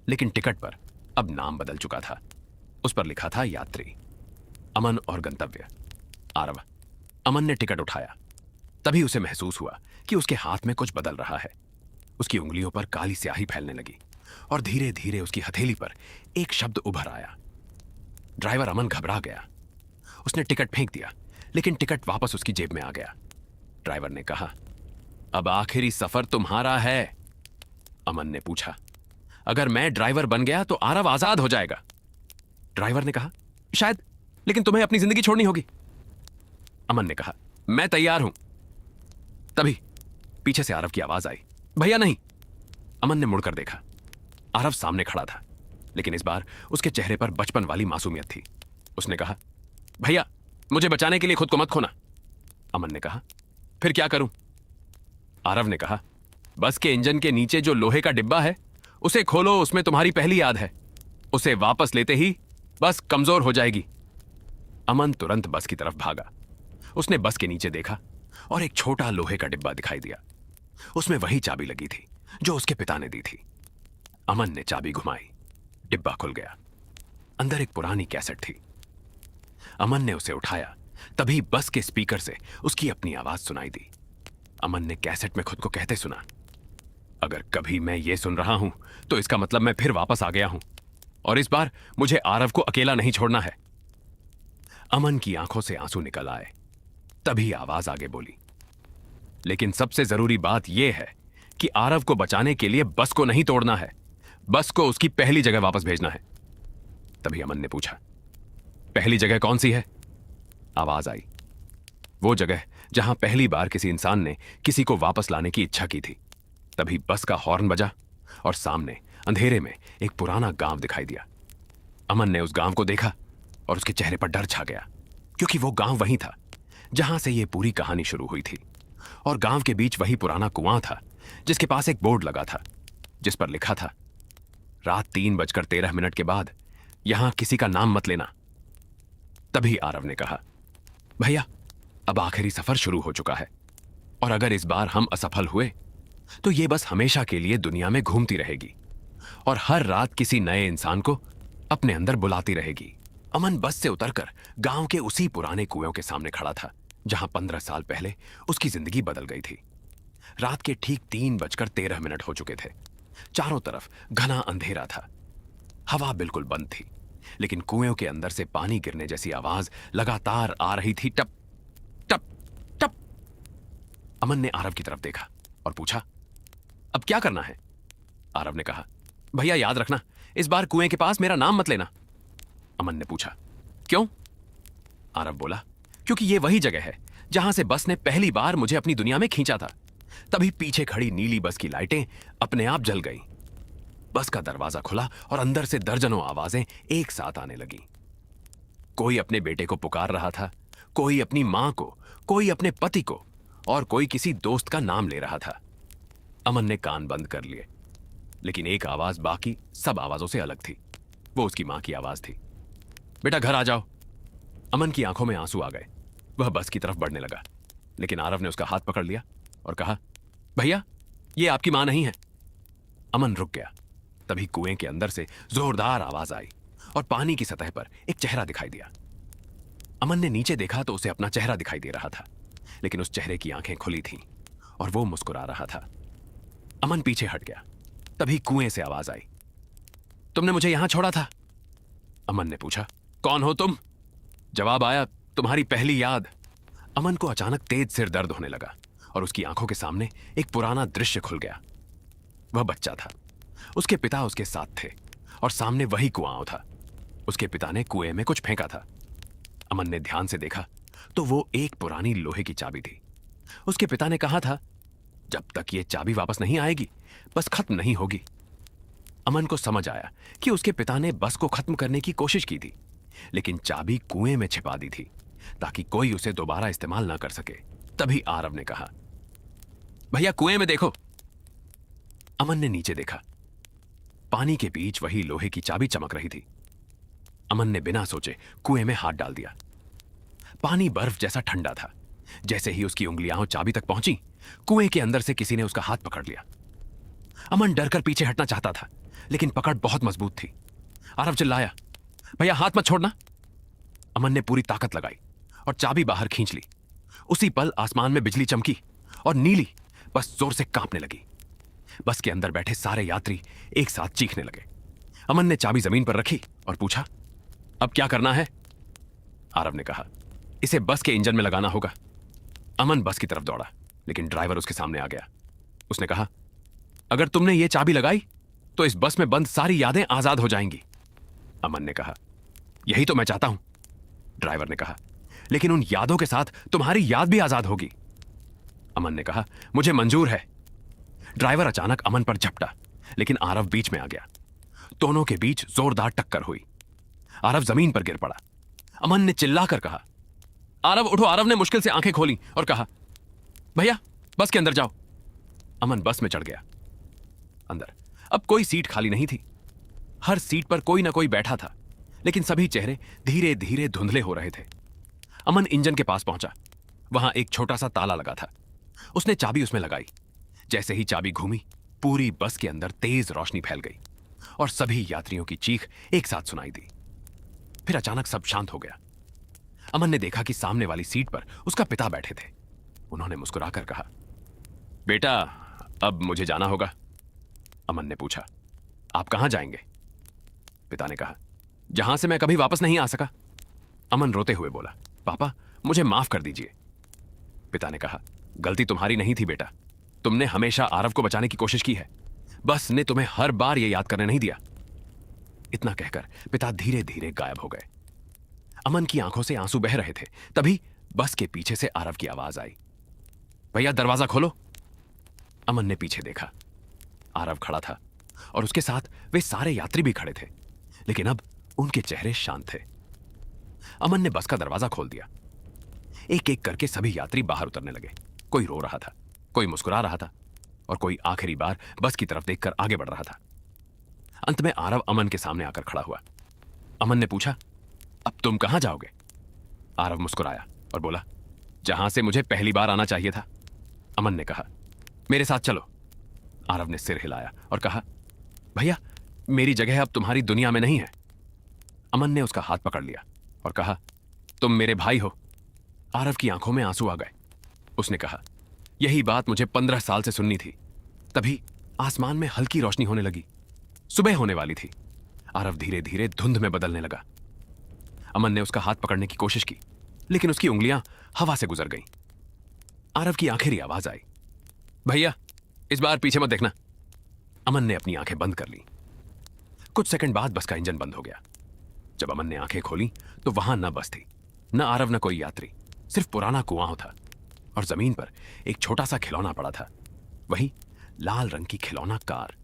लेकिन टिकट पर अब नाम बदल चुका था। उस पर लिखा था यात्री, अमन और गंतव्य आरव। अमन ने टिकट उठाया। तभी उसे महसूस हुआ कि उसके हाथ में कुछ बदल रहा है। उसकी उंगलियों पर काली स्याही फैलने लगी और धीरे धीरे उसकी हथेली पर एक शब्द उभर आया। ड्राइवर अमन घबरा गया। उसने टिकट फेंक दिया, लेकिन टिकट वापस उसकी जेब में आ गया। ड्राइवर ने कहा, अब आखिरी सफर तुम्हारा है। अमन ने पूछा, अगर मैं ड्राइवर बन गया तो आरव आजाद हो जाएगा। ड्राइवर ने कहा, शायद, लेकिन तुम्हें अपनी जिंदगी छोड़नी होगी। अमन ने कहा, मैं तैयार हूं। तभी पीछे से आरव की आवाज आई, भैया नहीं। अमन ने मुड़कर देखा। आरव सामने खड़ा था, लेकिन इस बार उसके चेहरे पर बचपन वाली मासूमियत थी। उसने कहा, भैया मुझे बचाने के लिए खुद को मत खोना। अमन ने कहा, फिर क्या करूं? आरव ने कहा, बस के इंजन के नीचे जो लोहे का डिब्बा है उसे खोलो, उसमें तुम्हारी पहली याद है। उसे वापस लेते ही बस कमजोर हो जाएगी। अमन तुरंत बस की तरफ भागा। उसने बस के नीचे देखा और एक छोटा लोहे का डिब्बा दिखाई दिया। उसमें वही चाबी लगी थी जो उसके पिता ने दी थी। अमन ने चाबी घुमाई, डिब्बा खुल गया। अंदर एक पुरानी कैसेट थी। अमन ने उसे उठाया। तभी बस के स्पीकर से उसकी अपनी आवाज सुनाई दी। अमन ने कैसेट में खुद को कहते सुना, अगर कभी मैं ये सुन रहा हूं तो इसका मतलब मैं फिर वापस आ गया हूं और इस बार मुझे आरव को अकेला नहीं छोड़ना है। अमन की आंखों से आंसू निकल आए। तभी आवाज आगे बोली, लेकिन सबसे जरूरी बात यह है कि आरव को बचाने के लिए बस को नहीं तोड़ना है, बस को उसकी पहली जगह वापस भेजना है। तभी अमन ने पूछा, पहली जगह कौन सी है? आवाज आई, वो जगह जहां पहली बार किसी इंसान ने किसी को वापस लाने की इच्छा की थी। तभी बस का हॉर्न बजा और सामने अंधेरे में एक पुराना गांव दिखाई दिया। अमन ने उस गांव को देखा और उसके चेहरे पर डर छा गया, क्योंकि वो गांव वही था जहां से ये पूरी कहानी शुरू हुई थी। और गांव के बीच वही पुराना कुआं था जिसके पास एक बोर्ड लगा था जिस पर लिखा था, रात 3:13 के बाद यहां किसी का नाम मत लेना। तभी आरव ने कहा, भैया अब आखिरी सफर शुरू हो चुका है, और अगर इस बार हम असफल हुए तो ये बस हमेशा के लिए दुनिया में घूमती रहेगी और हर रात किसी नए इंसान को अपने अंदर बुलाती रहेगी। अमन बस से उतरकर गांव के उसी पुराने कुएं के सामने खड़ा था जहां 15 साल पहले उसकी जिंदगी बदल गई थी। रात के ठीक 3:13 हो चुके थे। चारों तरफ घना अंधेरा था। हवा बिल्कुल बंद थी, लेकिन कुएं के अंदर से पानी गिरने जैसी आवाज लगातार आ रही थी, टप टप टप। अमन ने आरव की तरफ देखा और पूछा, अब क्या करना है? आरव ने कहा, भैया याद रखना, इस बार कुएं के पास मेरा नाम मत लेना। अमन ने पूछा, क्यों? आरव बोला, क्योंकि यह वही जगह है जहां से बस ने पहली बार मुझे अपनी दुनिया में खींचा था। तभी पीछे खड़ी नीली बस की लाइटें अपने आप जल गईं। बस का दरवाजा खुला और अंदर से दर्जनों आवाजें एक साथ आने लगीं। कोई अपने बेटे को पुकार रहा था, कोई अपनी मां को, कोई अपने पति को, और कोई किसी दोस्त का नाम ले रहा था। अमन ने कान बंद कर लिए, लेकिन एक आवाज बाकी सब आवाजों से अलग थी। वो उसकी मां की आवाज थी, बेटा घर आ जाओ। अमन की आंखों में आंसू आ गए। वह बस की तरफ बढ़ने लगा, लेकिन आरव ने उसका हाथ पकड़ लिया और कहा, भैया ये आपकी मां नहीं है। अमन रुक गया। तभी कुएं के अंदर से जोरदार आवाज आई और पानी की सतह पर एक चेहरा दिखाई दिया। अमन ने नीचे देखा तो उसे अपना चेहरा दिखाई दे रहा था, लेकिन उस चेहरे की आंखें खुली थीं और वो मुस्कुरा रहा था। अमन पीछे हट गया। तभी कुएं से आवाज आई, तुमने मुझे यहां छोड़ा था? अमन ने पूछा, कौन हो तुम? जवाब आया, तुम्हारी पहली याद। अमन को अचानक तेज सिर दर्द होने लगा और उसकी आंखों के सामने एक पुराना दृश्य खुल गया। वह बच्चा था, उसके पिता उसके साथ थे और सामने वही कुआं था। उसके पिता ने कुएं में कुछ फेंका था। अमन ने ध्यान से देखा तो वो एक पुरानी लोहे की चाबी थी। उसके पिता ने कहा था, जब तक ये चाबी वापस नहीं आएगी बस खत्म नहीं होगी। अमन को समझ आया कि उसके पिता ने बस को खत्म करने की कोशिश की थी, लेकिन चाबी कुएं में छिपा दी थी ताकि कोई उसे दोबारा इस्तेमाल ना कर सके। तभी आरव ने कहा, भैया कुएं में देखो। अमन ने नीचे देखा। पानी के बीच वही लोहे की चाबी चमक रही थी। अमन ने बिना सोचे कुएं में हाथ डाल दिया। पानी बर्फ जैसा ठंडा था। जैसे ही उसकी उंगलियां चाबी तक पहुंची, कुएं के अंदर से किसी ने उसका हाथ पकड़ लिया। अमन डरकर पीछे हटना चाहता था, लेकिन पकड़ बहुत मजबूत थी। आरव चिल्लाया, भैया हाथ मत छोड़ना। अमन ने पूरी ताकत लगाई और चाबी बाहर खींच ली। उसी पल आसमान में बिजली चमकी और नीली बस जोर से कांपने लगी। बस के अंदर बैठे सारे यात्री एक साथ चीखने लगे। अमन ने चाबी जमीन पर रखी और पूछा, अब क्या करना है? आरव ने कहा, इसे बस के इंजन में लगाना होगा। अमन बस की तरफ दौड़ा, लेकिन ड्राइवर उसके सामने आ गया। उसने कहा, अगर तुमने ये चाबी लगाई तो इस बस में बंद सारी यादें आजाद हो जाएंगी। अमन ने कहा, यही तो मैं चाहता हूं। ड्राइवर ने कहा, लेकिन उन यादों के साथ तुम्हारी याद भी आजाद होगी। अमन ने कहा, मुझे मंजूर है। ड्राइवर अचानक अमन पर झपटा, लेकिन आरव बीच में आ गया। दोनों के बीच जोरदार टक्कर हुई। आरव जमीन पर गिर पड़ा। अमन ने चिल्लाकर कहा, आरव उठो। आरव ने मुश्किल से आंखें खोली और कहा, भैया बस के अंदर जाओ। अमन बस में चढ़ गया। अंदर अब कोई सीट खाली नहीं थी। हर सीट पर कोई ना कोई बैठा था, लेकिन सभी चेहरे धीरे धीरे धुंधले हो रहे थे। अमन इंजन के पास पहुंचा। वहां एक छोटा सा ताला लगा था। उसने चाबी उसमें लगाई। जैसे ही चाबी घूमी, पूरी बस के अंदर तेज रोशनी फैल गई और सभी यात्रियों की चीख एक साथ सुनाई दी। फिर अचानक सब शांत हो गया। अमन ने देखा कि सामने वाली सीट पर उसका पिता बैठे थे। उन्होंने मुस्कुराकर कहा, बेटा अब मुझे जाना होगा। अमन ने पूछा, आप कहां जाएंगे? पिता ने कहा, जहां से मैं कभी वापस नहीं आ सका। अमन रोते हुए बोला, पापा मुझे माफ कर दीजिए। पिता ने कहा, गलती तुम्हारी नहीं थी बेटा, तुमने हमेशा आरव को बचाने की कोशिश की है। बस ने तुम्हें हर बार यह याद करने नहीं दिया। इतना कहकर पिता धीरे धीरे गायब हो गए। अमन की आंखों से आंसू बह रहे थे। तभी बस के पीछे से आरव की आवाज आई, भैया दरवाजा खोलो। अमन ने पीछे देखा। आरव खड़ा था और उसके साथ वे सारे यात्री भी खड़े थे, लेकिन अब उनके चेहरे शांत थे। अमन ने बस का दरवाजा खोल दिया। एक एक करके सभी यात्री बाहर उतरने लगे। कोई रो रहा था, कोई मुस्कुरा रहा था और कोई आखिरी बार बस की तरफ देखकर आगे बढ़ रहा था। अंत में आरव अमन के सामने आकर खड़ा हुआ। अमन ने पूछा, अब तुम कहां जाओगे? आरव मुस्कुराया और बोला, जहां से मुझे पहली बार आना चाहिए था। अमन ने कहा, मेरे साथ चलो। आरव ने सिर हिलाया और कहा, भैया मेरी जगह अब तुम्हारी दुनिया में नहीं है। अमन ने उसका हाथ पकड़ लिया और कहा, तुम मेरे भाई हो। आरव की आंखों में आंसू आ गए। उसने कहा, यही बात मुझे 15 साल से सुननी थी। तभी आसमान में हल्की रोशनी होने लगी। सुबह होने वाली थी। आरव धीरे धीरे धुंध में बदलने लगा। अमन ने उसका हाथ पकड़ने की कोशिश की, लेकिन उसकी उंगलियां हवा से गुजर गईं। आरव की आखिरी आवाज आई, भैया इस बार पीछे मत देखना। अमन ने अपनी आंखें बंद कर ली। कुछ सेकंड बाद बस का इंजन बंद हो गया। जब अमन ने आंखें खोली तो वहां न बस थी, न आरव, न कोई यात्री, सिर्फ पुराना कुआं था और जमीन पर एक छोटा सा खिलौना पड़ा था। वही लाल रंग की खिलौना कार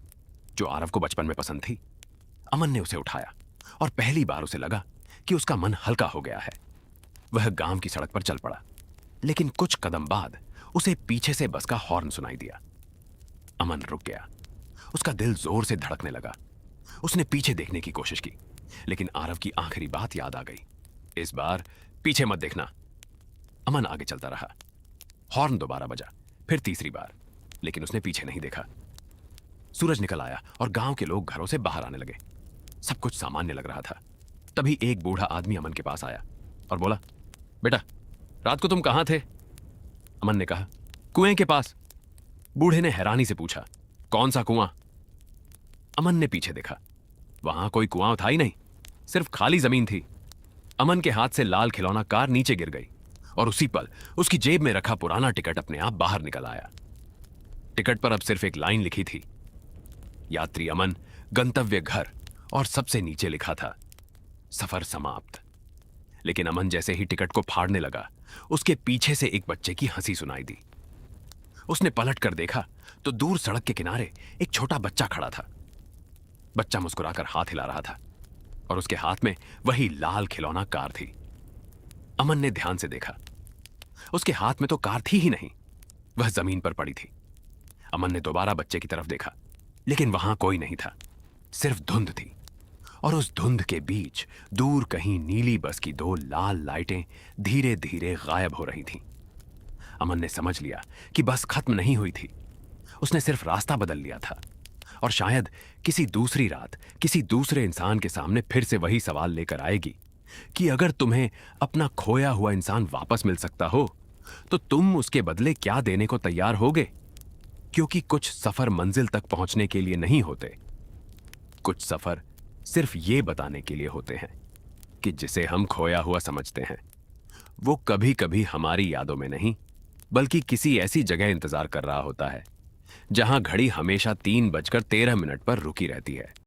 जो आरव को बचपन में पसंद थी। अमन ने उसे उठाया और पहली बार उसे लगा कि उसका मन हल्का हो गया है। वह गांव की सड़क पर चल पड़ा, लेकिन कुछ कदम बाद उसे पीछे से बस का हॉर्न सुनाई दिया। अमन रुक गया। उसका दिल जोर से धड़कने लगा। उसने पीछे देखने की कोशिश की, लेकिन आरव की आखिरी बात याद आ गई, इस बार पीछे मत देखना। अमन आगे चलता रहा। हॉर्न दोबारा बजा, फिर तीसरी बार, लेकिन उसने पीछे नहीं देखा। सूरज निकल आया और गांव के लोग घरों से बाहर आने लगे। सब कुछ सामान्य लग रहा था। तभी एक बूढ़ा आदमी अमन के पास आया और बोला, बेटा रात को तुम कहां थे? अमन ने कहा, कुएं के पास। बूढ़े ने हैरानी से पूछा, कौन सा कुआं? अमन ने पीछे देखा। वहां कोई कुआं था ही नहीं, सिर्फ खाली जमीन थी। अमन के हाथ से लाल खिलौना कार नीचे गिर गई और उसी पल उसकी जेब में रखा पुराना टिकट अपने आप बाहर निकल आया। टिकट पर अब सिर्फ एक लाइन लिखी थी, यात्री अमन, गंतव्य घर, और सबसे नीचे लिखा था, सफर समाप्त। लेकिन अमन जैसे ही टिकट को फाड़ने लगा, उसके पीछे से एक बच्चे की हंसी सुनाई दी। उसने पलट कर देखा तो दूर सड़क के किनारे एक छोटा बच्चा खड़ा था। बच्चा मुस्कुराकर हाथ हिला रहा था और उसके हाथ में वही लाल खिलौना कार थी। अमन ने ध्यान से देखा। उसके हाथ में तो कार थी ही नहीं, वह जमीन पर पड़ी थी। अमन ने दोबारा बच्चे की तरफ देखा, लेकिन वहां कोई नहीं था, सिर्फ धुंध थी। और उस धुंध के बीच दूर कहीं नीली बस की 2 लाल लाइटें धीरे धीरे गायब हो रही थीं। अमन ने समझ लिया कि बस खत्म नहीं हुई थी, उसने सिर्फ रास्ता बदल लिया था। और शायद किसी दूसरी रात किसी दूसरे इंसान के सामने फिर से वही सवाल लेकर आएगी कि अगर तुम्हें अपना खोया हुआ इंसान वापस मिल सकता हो तो तुम उसके बदले क्या देने को तैयार होगे? क्योंकि कुछ सफर मंजिल तक पहुंचने के लिए नहीं होते, कुछ सफर सिर्फ ये बताने के लिए होते हैं कि जिसे हम खोया हुआ समझते हैं वो कभी कभी हमारी यादों में नहीं, बल्कि किसी ऐसी जगह इंतजार कर रहा होता है जहां घड़ी हमेशा 3:13 पर रुकी रहती है।